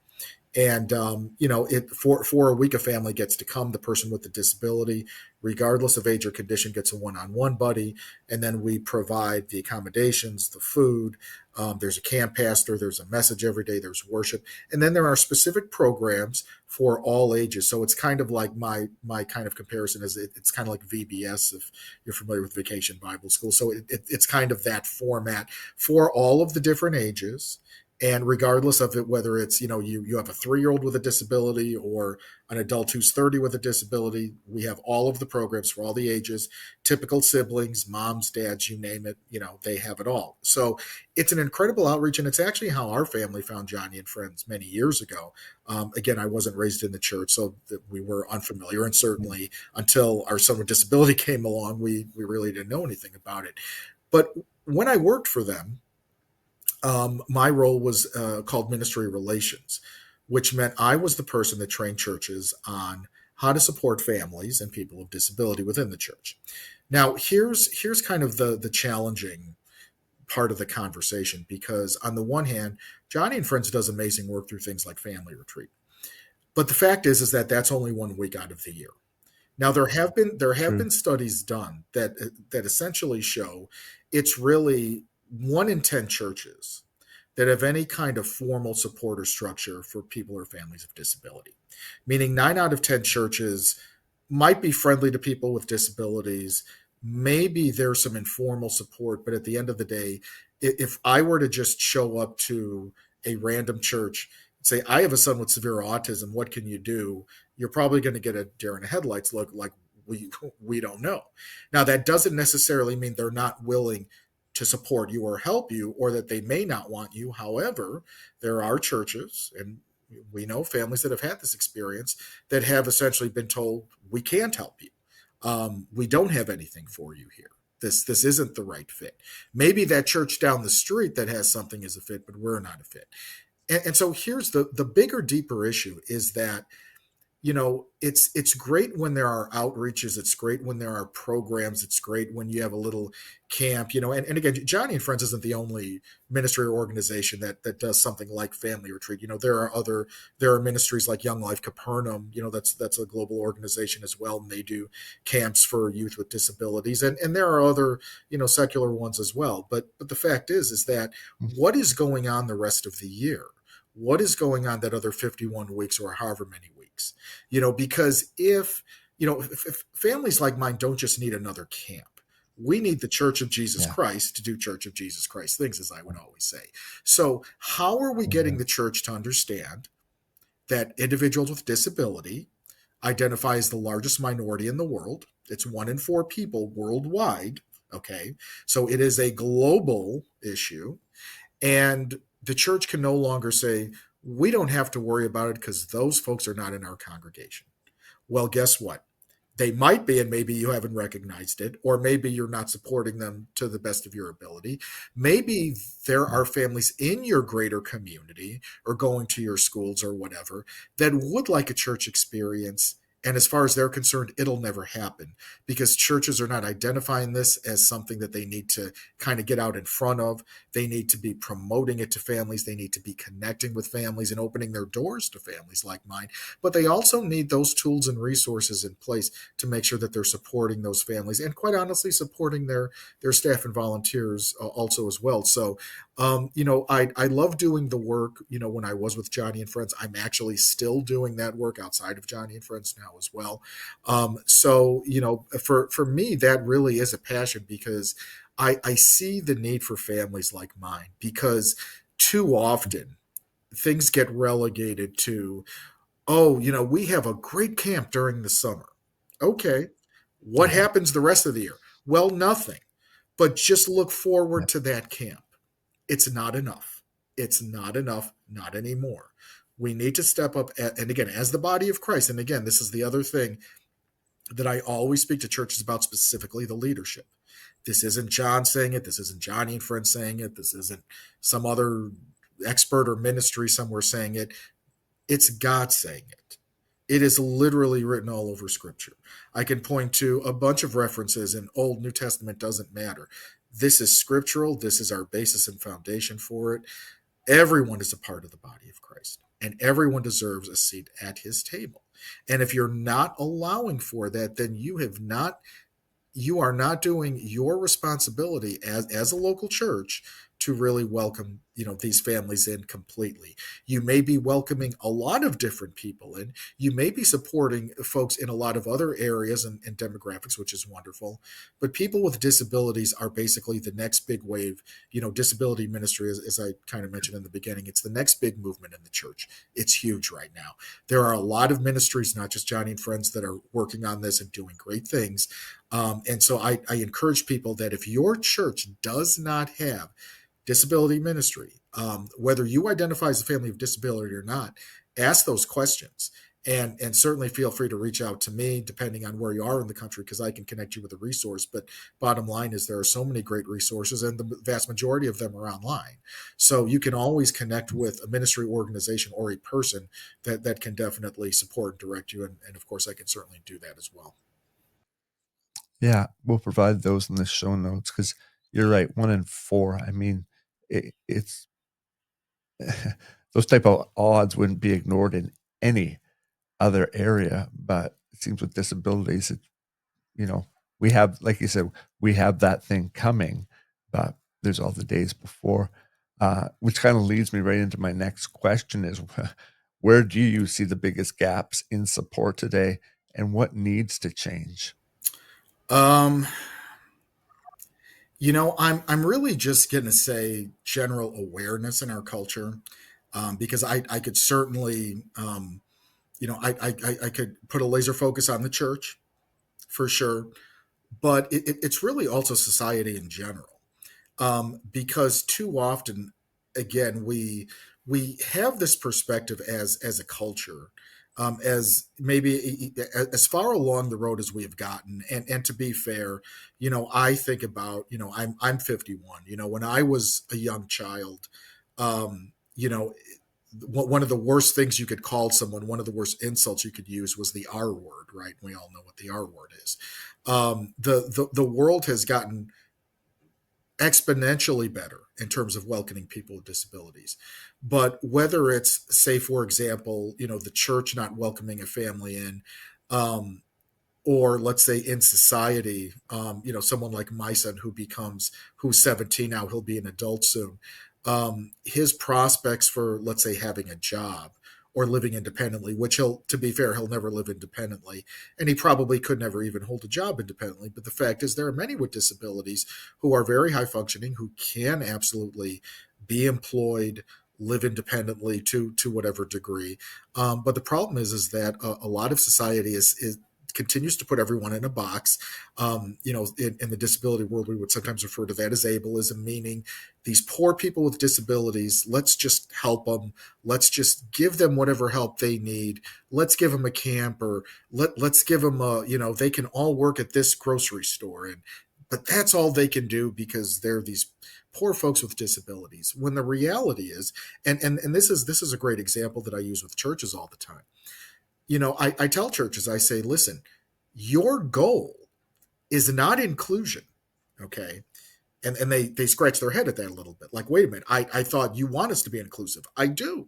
And it for a week, a family gets to come. The person with the disability, regardless of age or condition, gets a one-on-one buddy, and then we provide the accommodations, the food. There's a camp pastor. There's a message every day. There's worship, and then there are specific programs for all ages. So it's kind of like my kind of comparison is it's kind of like VBS, if you're familiar with Vacation Bible School. So it's kind of that format for all of the different ages, and regardless of it, whether it's you have a 3-year-old with a disability or an adult who's 30 with a disability, we have all of the programs for all the ages, typical siblings, moms, dads, you name it, they have it all. So it's an incredible outreach, and it's actually how our family found Johnny and Friends many years ago. Again, I wasn't raised in the church, so that we were unfamiliar, and certainly until our son with disability came along, we really didn't know anything about it. But when I worked for them, my role was called ministry relations, which meant I was the person that trained churches on how to support families and people with disability within the church. Now, here's kind of the challenging part of the conversation, because on the one hand, Johnny and Friends does amazing work through things like Family Retreat, but the fact is that that's only one week out of the year. Now, there have been True. studies done that essentially show it's really 1 in 10 churches that have any kind of formal support or structure for people or families of disability. Meaning 9 out of 10 churches might be friendly to people with disabilities. Maybe there's some informal support, but at the end of the day, if I were to just show up to a random church and say, I have a son with severe autism, what can you do? You're probably going to get a deer in the headlights look like we don't know. Now, that doesn't necessarily mean they're not willing to support you or help you, or that they may not want you. However, there are churches, and we know families that have had this experience, that have essentially been told, we can't help you. We don't have anything for you here. This isn't the right fit. Maybe that church down the street that has something is a fit, but we're not a fit. And so here's the bigger, deeper issue is that, it's great when there are outreaches, it's great when there are programs, it's great when you have a little camp, and again, Johnny and Friends isn't the only ministry or organization that does something like family retreat. There are ministries like Young Life Capernaum, that's a global organization as well, and they do camps for youth with disabilities, and there are other, secular ones as well. But the fact is that what is going on the rest of the year? What is going on that other 51 weeks or however many weeks? Because if families like mine don't just need another camp, we need the Church of Jesus Yeah. Christ to do Church of Jesus Christ things, as I would always say. So how are we getting Mhm. the church to understand that individuals with disability identify as the largest minority in the world? It's 1 in 4 people worldwide. Okay. So it is a global issue. And the church can no longer say, we don't have to worry about it because those folks are not in our congregation. Well, guess what? They might be, and maybe you haven't recognized it, or maybe you're not supporting them to the best of your ability. Maybe there are families in your greater community or going to your schools or whatever that would like a church experience. And as far as they're concerned, it'll never happen because churches are not identifying this as something that they need to kind of get out in front of. They need to be promoting it to families. They need to be connecting with families and opening their doors to families like mine. But they also need those tools and resources in place to make sure that they're supporting those families and, quite honestly, supporting their staff and volunteers also as well. So I love doing the work. When I was with Johnny and Friends, I'm actually still doing that work outside of Johnny and Friends now as well. So for me, that really is a passion because I see the need for families like mine, because too often things get relegated to, oh, we have a great camp during the summer. Okay. What Yeah. happens the rest of the year? Well, nothing. But just look Yeah. forward to that camp. It's not enough. It's not enough, not anymore. We need to step up. And again, as the body of Christ, and again, this is the other thing that I always speak to churches about, specifically the leadership. This isn't John saying it. This isn't Johnny and friends saying it. This isn't some other expert or ministry somewhere saying it. It's God saying it. It is literally written all over Scripture. I can point to a bunch of references in Old, New Testament, doesn't matter. This is scriptural. This is our basis and foundation for it. Everyone is a part of the body of Christ, and everyone deserves a seat at his table. And if you're not allowing for that, then you are not doing your responsibility as a local church to really welcome these families in completely. You may be welcoming a lot of different people in. You may be supporting folks in a lot of other areas and demographics, which is wonderful. But people with disabilities are basically the next big wave. Disability ministry, as I kind of mentioned in the beginning, it's the next big movement in the church. It's huge right now. There are a lot of ministries, not just Johnny and Friends, that are working on this and doing great things. And so I encourage people that if your church does not have disability ministry, whether you identify as a family of disability or not, ask those questions. And certainly feel free to reach out to me depending on where you are in the country, because I can connect you with a resource. But bottom line is there are so many great resources, and the vast majority of them are online. So you can always connect with a ministry organization or a person that can definitely support and direct you. And of course, I can certainly do that as well. Yeah, we'll provide those in the show notes because you're right, 1 in 4. I mean, it's those type of odds wouldn't be ignored in any other area, but it seems with disabilities, you know, we have, like you said, we have that thing coming, but there's all the days before, which kind of leads me right into my next question is where do you see the biggest gaps in support today and what needs to change? Um, I'm really just going to say general awareness in our culture, because I could certainly, I could put a laser focus on the church for sure, but it's really also society in general, because too often, again, we have this perspective as a culture, as maybe as far along the road as we have gotten, and to be fair, I think about, I'm 51. When I was a young child, um, you know one of the worst things you could call someone, one of the worst insults you could use was the R word, right? We all know what the R word is. The world has gotten exponentially better in terms of welcoming people with disabilities. But whether it's, say, for example, the church not welcoming a family in, um, or let's say in society, someone like my son who's 17 now, he'll be an adult soon. His prospects for, let's say, having a job or living independently, which to be fair, he'll never live independently, and he probably could never even hold a job independently. But the fact is, there are many with disabilities who are very high functioning, who can absolutely be employed, live independently to whatever degree. But the problem is that a lot of society is continues to put everyone in a box. In the disability world, we would sometimes refer to that as ableism, meaning these poor people with disabilities, let's just help them. Let's just give them whatever help they need. Let's give them a camp, or let's give them they can all work at this grocery store. But that's all they can do because they're these poor folks with disabilities. When the reality is, and this is a great example that I use with churches all the time. I tell churches, I say, listen, your goal is not inclusion, okay? And they scratch their head at that a little bit. Like, wait a minute, I thought you want us to be inclusive. I do.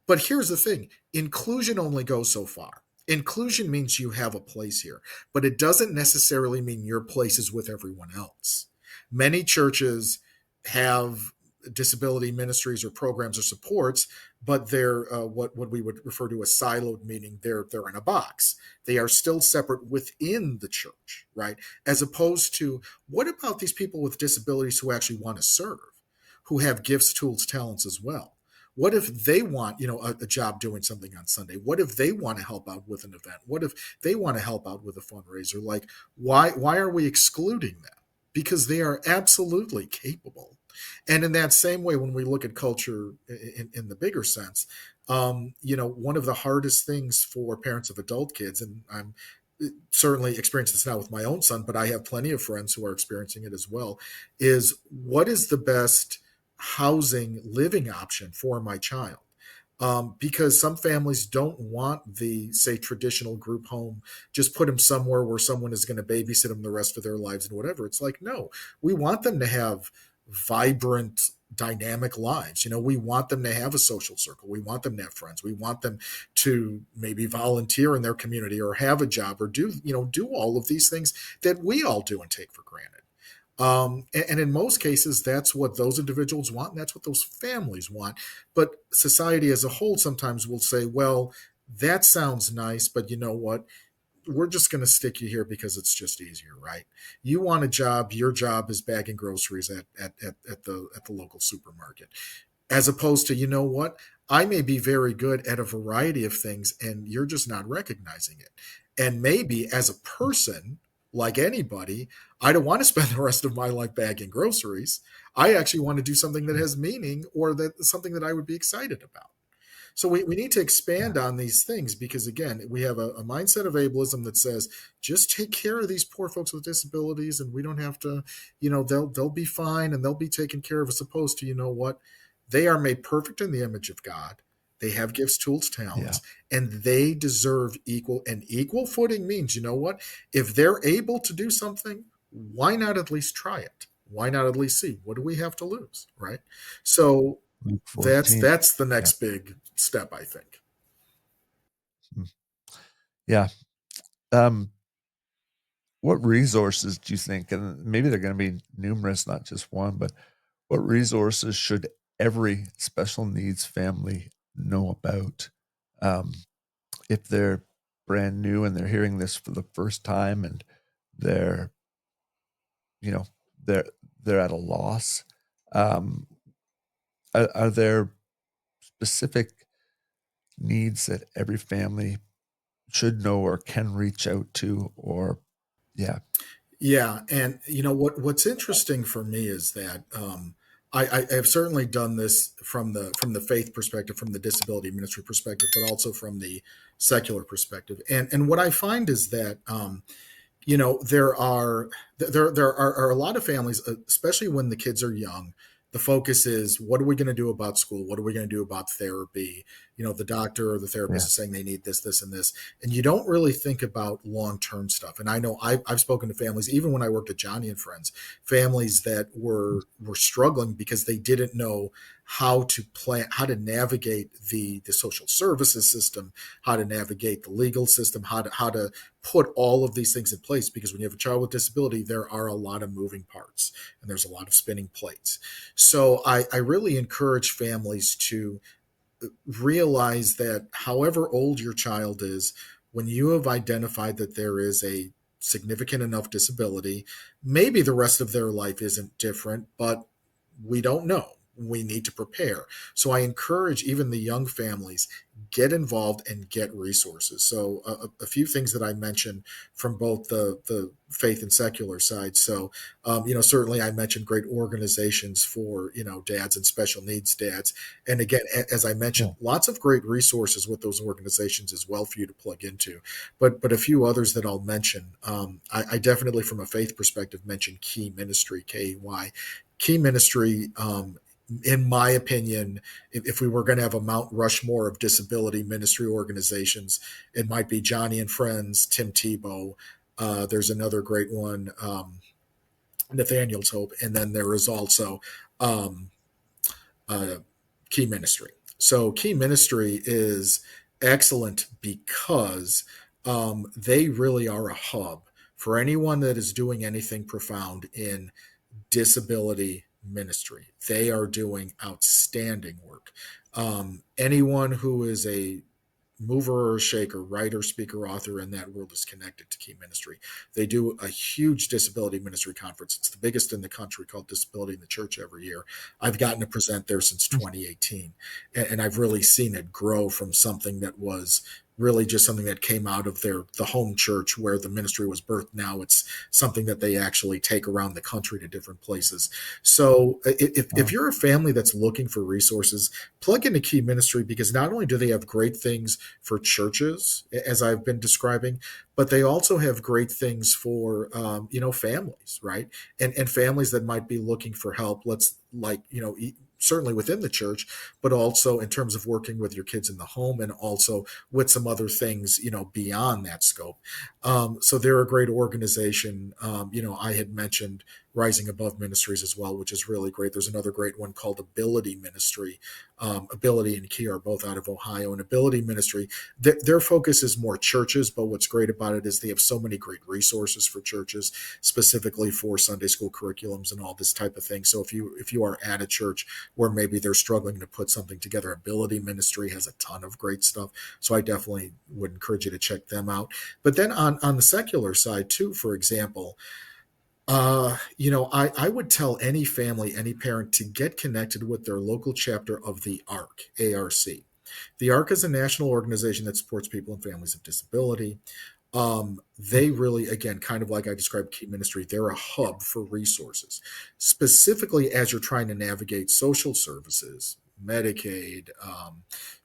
But here's the thing, inclusion only goes so far. Inclusion means you have a place here, but it doesn't necessarily mean your place is with everyone else. Many churches have disability ministries or programs or supports, but they're what we would refer to as siloed, meaning they're in a box. They are still separate within the church, right? As opposed to, what about these people with disabilities who actually want to serve, who have gifts, tools, talents as well? What if they want, a job doing something on Sunday? What if they want to help out with an event? What if they want to help out with a fundraiser? Like, why are we excluding them? Because they are absolutely capable. And in that same way, when we look at culture in the bigger sense, one of the hardest things for parents of adult kids, and I'm certainly experiencing this now with my own son, but I have plenty of friends who are experiencing it as well, is what is the best housing living option for my child? Because some families don't want the, say, traditional group home, just put them somewhere where someone is going to babysit them the rest of their lives and whatever. It's like, no, we want them to have vibrant, dynamic lives. We want them to have a social circle. We want them to have friends. We want them to maybe volunteer in their community or have a job or do all of these things that we all do and take for granted. And in most cases, that's what those individuals want, and that's what those families want. But society as a whole sometimes will say, well, that sounds nice, but you know what? We're just going to stick you here because it's just easier, right? You want a job, your job is bagging groceries at the local supermarket. As opposed to, you know what? I may be very good at a variety of things, and you're just not recognizing it. And maybe as a person, like anybody, I don't want to spend the rest of my life bagging groceries. I actually want to do something that has meaning, or that something that I would be excited about. So we need to expand on these things, because again, we have a mindset of ableism that says, just take care of these poor folks with disabilities and we don't have to, they'll be fine and they'll be taken care of, as opposed to, you know what? They are made perfect in the image of God. They have gifts, tools, talents, and they deserve equal footing. Means, you know what? If they're able to do something, why not at least try it? Why not at least see? What do we have to lose, right? So Luke that's 14. that's the Yeah. next big step, I think. Yeah. What resources do you think, and maybe they're going to be numerous, not just one, but what resources should every special needs family know about? If they're brand new and they're hearing this for the first time and they're, you know, they're they're at a loss. Um, are there specific needs that every family should know or can reach out to? Or yeah. Yeah, and what's interesting for me is that I have certainly done this from the faith perspective, from the disability ministry perspective, but also from the secular perspective. And what I find is that there are a lot of families, especially when the kids are young, The focus is, what are we going to do about school? What are we going to do about therapy? The doctor or the therapist Yeah. is saying they need this, this, and this. And you don't really think about long-term stuff. And I know I've spoken to families, even when I worked at Johnny and Friends, families that were struggling because they didn't know how to plan, how to navigate the social services system, how to navigate the legal system, how to put all of these things in place. Because when you have a child with disability, there are a lot of moving parts and there's a lot of spinning plates. So I really encourage families to realize that however old your child is, when you have identified that there is a significant enough disability, maybe the rest of their life isn't different, but we don't know. We need to prepare. So I encourage even the young families, get involved and get resources. So a few things that I mentioned from both the faith and secular side. So certainly I mentioned great organizations for dads and special needs dads. And again, as I Yeah. mentioned, lots of great resources with those organizations as well for you to plug into. But a few others that I'll mention. I definitely, from a faith perspective, mentioned Key Ministry, KEY. Key Ministry, in my opinion, if we were going to have a Mount Rushmore of disability ministry organizations, it might be Johnny and Friends, Tim Tebow. There's another great one, Nathaniel's Hope, and then there is also um, uh, Key Ministry. So Key Ministry is excellent because they really are a hub for anyone that is doing anything profound in disability ministry. They are doing outstanding work. Anyone who is a mover or shaker, writer, speaker, author in that world is connected to Key Ministry. They do a huge disability ministry conference. It's the biggest in the country, called Disability in the Church, every year. I've gotten to present there since 2018, and I've really seen it grow from something that was really just something that came out of the home church where the ministry was birthed. Now it's something that they actually take around the country to different places. So if Wow. you're a family that's looking for resources, plug into Key Ministry, because not only do they have great things for churches, as I've been describing, but they also have great things for families, right? And families that might be looking for help. Let's certainly within the church, but also in terms of working with your kids in the home, and also with some other things, beyond that scope. So they're a great organization. I had mentioned Rising Above Ministries as well, which is really great. There's another great one called Ability Ministry. Ability and Key are both out of Ohio. And Ability Ministry, their focus is more churches, but what's great about it is they have so many great resources for churches, specifically for Sunday school curriculums and all this type of thing. So if you are at a church where maybe they're struggling to put something together, Ability Ministry has a ton of great stuff. So I definitely would encourage you to check them out. But then on the secular side too, for example, I would tell any family, any parent, to get connected with their local chapter of the ARC, ARC. The ARC is a national organization that supports people and families of disability. They really, again, kind of like I described Key Ministry, they're a hub for resources, specifically as you're trying to navigate social services, Medicaid,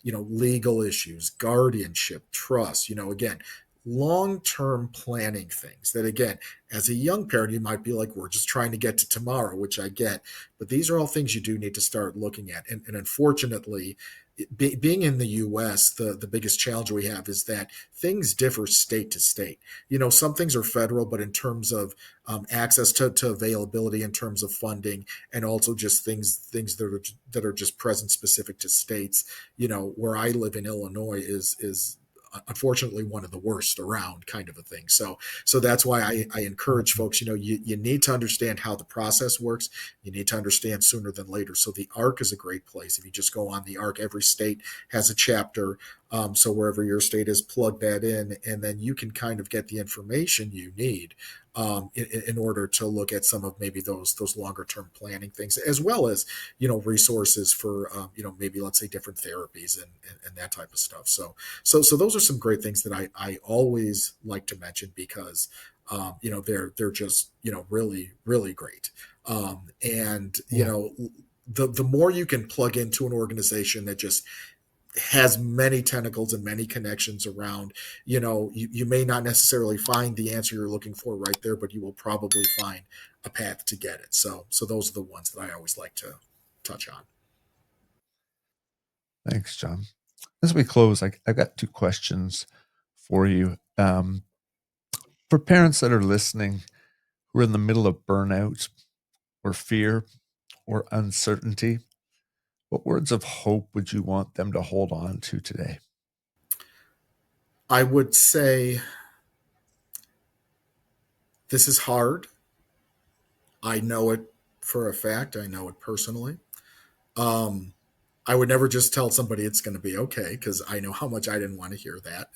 legal issues, guardianship, trust, again, long-term planning things that, again, as a young parent, you might be like, we're just trying to get to tomorrow, which I get, but these are all things you do need to start looking at. And unfortunately, being in the US, the biggest challenge we have is that things differ state to state. Some things are federal, but in terms of access to availability, in terms of funding, and also just things that are just present specific to states. Where I live in Illinois is unfortunately one of the worst around, kind of a thing. So that's why I encourage folks, you need to understand how the process works. You need to understand sooner than later. So the ARC is a great place. If you just go on the ARC, every state has a chapter. So wherever your state is, plug that in, and then you can kind of get the information you need in order to look at some of maybe those longer term planning things, as well as resources for maybe, let's say, different therapies and that type of stuff. So those are some great things that I always like to mention, because they're just really, really great. And Yeah. the more you can plug into an organization that just has many tentacles and many connections around, you may not necessarily find the answer you're looking for right there, but you will probably find a path to get it. So those are the ones that I always like to touch on. Thanks, John. As we close, I've got two questions for you. For parents that are listening who are in the middle of burnout or fear or uncertainty, what words of hope would you want them to hold on to today? I would say this is hard. I know it for a fact. I know it personally. Um, I would never just tell somebody it's going to be okay, because I know how much I didn't want to hear that,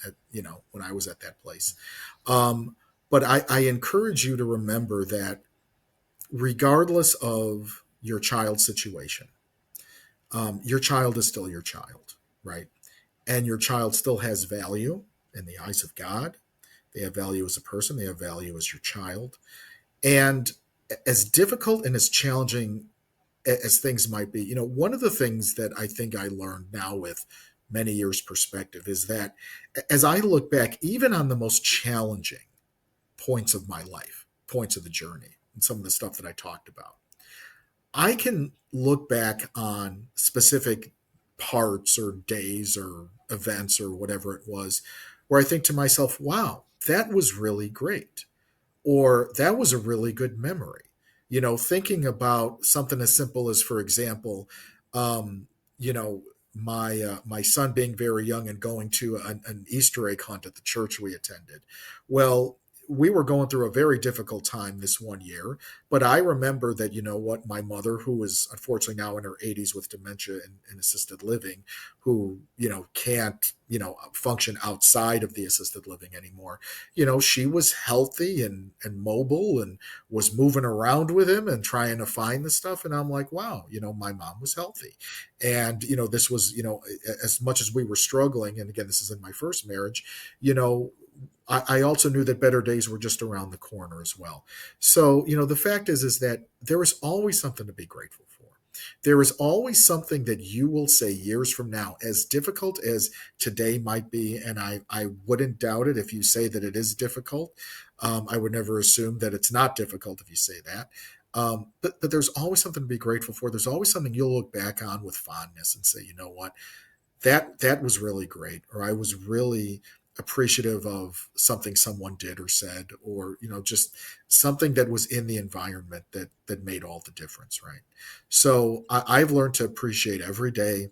when I was at that place. Um, but I encourage you to remember that regardless of your child's situation, your child is still your child, right? And your child still has value in the eyes of God. They have value as a person, they have value as your child. And as difficult and as challenging as things might be, one of the things that I think I learned now with many years perspective is that as I look back, even on the most challenging points of my life, points of the journey, and some of the stuff that I talked about, I can look back on specific parts or days or events or whatever it was where I think to myself, wow, that was really great, or that was a really good memory. Thinking about something as simple as, for example, um, you know, my son being very young and going to an Easter egg hunt at the church we attended. Well, we were going through a very difficult time this one year, but I remember that, what, my mother, who is unfortunately now in her 80s with dementia and assisted living, who, can't, function outside of the assisted living anymore, she was healthy and mobile and was moving around with him and trying to find the stuff. And I'm like, wow, my mom was healthy. And, this was, as much as we were struggling, and again, this is in my first marriage, I also knew that better days were just around the corner as well. So, the fact is that there is always something to be grateful for. There is always something that you will say years from now, as difficult as today might be. And I wouldn't doubt it if you say that it is difficult. I would never assume that it's not difficult if you say that. But there's always something to be grateful for. There's always something you'll look back on with fondness and say, you know what, that was really great, or I was really appreciative of something someone did or said, or just something that was in the environment that made all the difference, right? So I've learned to appreciate every day,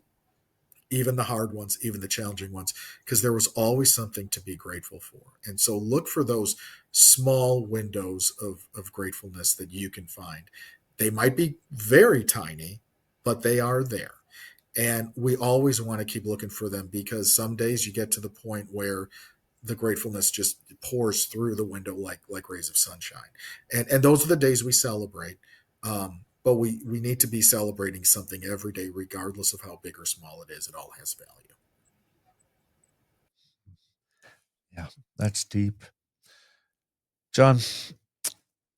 even the hard ones, even the challenging ones, because there was always something to be grateful for. And so look for those small windows of gratefulness that you can find. They might be very tiny, but they are there. And we always want to keep looking for them, because some days you get to the point where the gratefulness just pours through the window like rays of sunshine. And those are the days we celebrate. But we need to be celebrating something every day, regardless of how big or small it is. It all has value. Yeah, that's deep. John,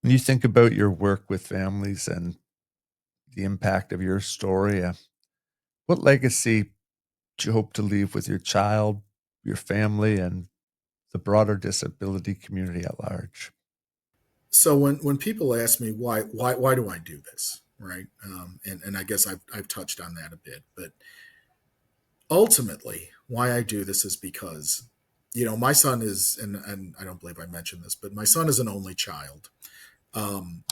when you think about your work with families and the impact of your story, what legacy do you hope to leave with your child, your family, and the broader disability community at large? So when people ask me why do I do this, right? And I guess I've touched on that a bit, but ultimately, why I do this is because, my son is, and I don't believe I mentioned this, but my son is an only child. Um,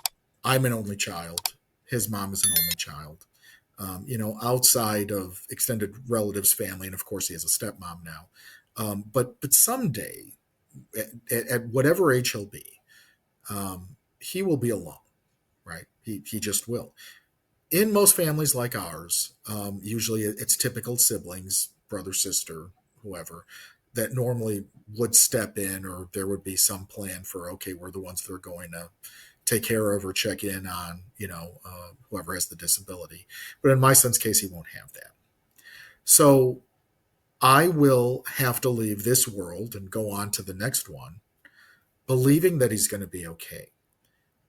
I'm an only child. His mom is an only child. Outside of extended relatives, family, and of course he has a stepmom now. But someday, at whatever age he'll be, he will be alone, right? He just will. In most families like ours, usually it's typical siblings, brother, sister, whoever, that normally would step in, or there would be some plan for, okay, we're the ones that are going to take care of or check in on, whoever has the disability. But in my son's case, he won't have that. So I will have to leave this world and go on to the next one, believing that he's going to be okay.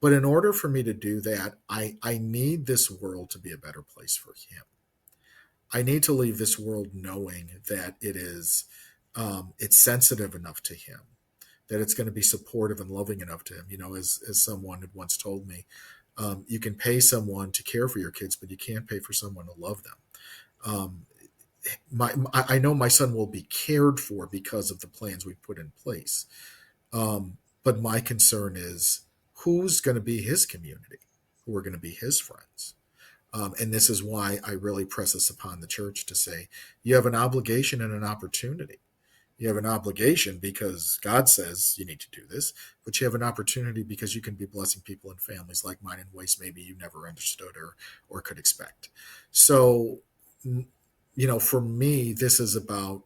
But in order for me to do that, I need this world to be a better place for him. I need to leave this world knowing that it's sensitive enough to him, that it's going to be supportive and loving enough to him. As someone had once told me, You can pay someone to care for your kids, but you can't pay for someone to love them. Um, I know my son will be cared for because of the plans we put in place. But my concern is who's going to be his community, who are going to be his friends. And this is why I really press this upon the church to say you have an obligation and an opportunity. You have an obligation because God says you need to do this, but you have an opportunity because you can be blessing people and families like mine in ways maybe you never understood or could expect. So, for me, this is about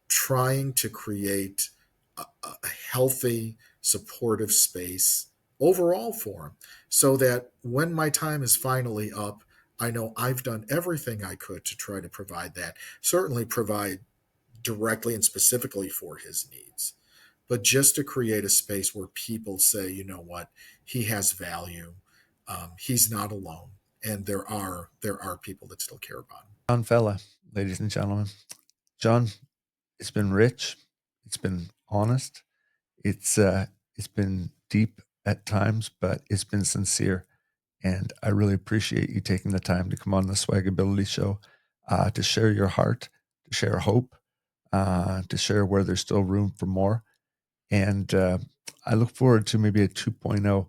trying to create a healthy, supportive space overall for him so that when my time is finally up, I know I've done everything I could to try to provide that, certainly provide directly and specifically for his needs, but just to create a space where people say, you know what, he has value, he's not alone, and there are people that still care about him. John Fela, ladies and gentlemen. John, it's been rich. It's been honest. It's been deep at times, but it's been sincere. And I really appreciate you taking the time to come on the SwagAbility Show to share your heart, to share hope, to share where there's still room for more. And I look forward to maybe a 2.0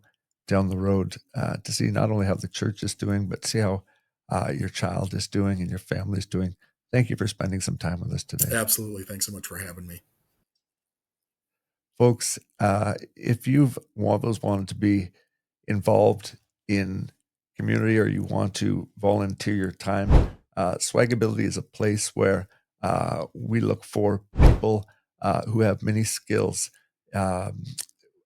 down the road to see not only how the church is doing, but see how your child is doing and your family is doing. Thank you for spending some time with us today. Absolutely. Thanks so much for having me. Folks, if you've always wanted to be involved in community or you want to volunteer your time, SwagAbility is a place where we look for people who have many skills. Um,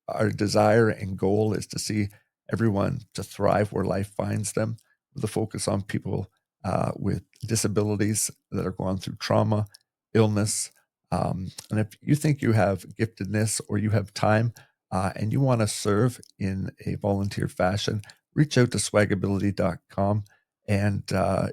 our desire and goal is to see everyone to thrive where life finds them, with a focus on people with disabilities that are going through trauma, illness. And if you think you have giftedness or you have time and you want to serve in a volunteer fashion, reach out to swagability.com and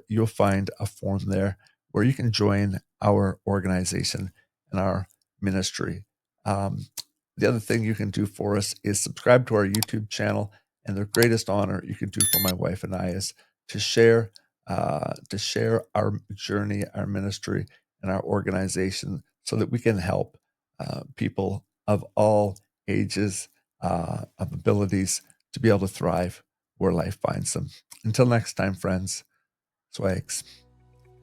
you'll find a form there where you can join our organization and our ministry. The other thing you can do for us is subscribe to our YouTube channel. And the greatest honor you can do for my wife and I is to share our journey, our ministry, and our organization so that we can help people of all ages, of abilities to be able to thrive where life finds them. Until next time, friends, Swags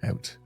out.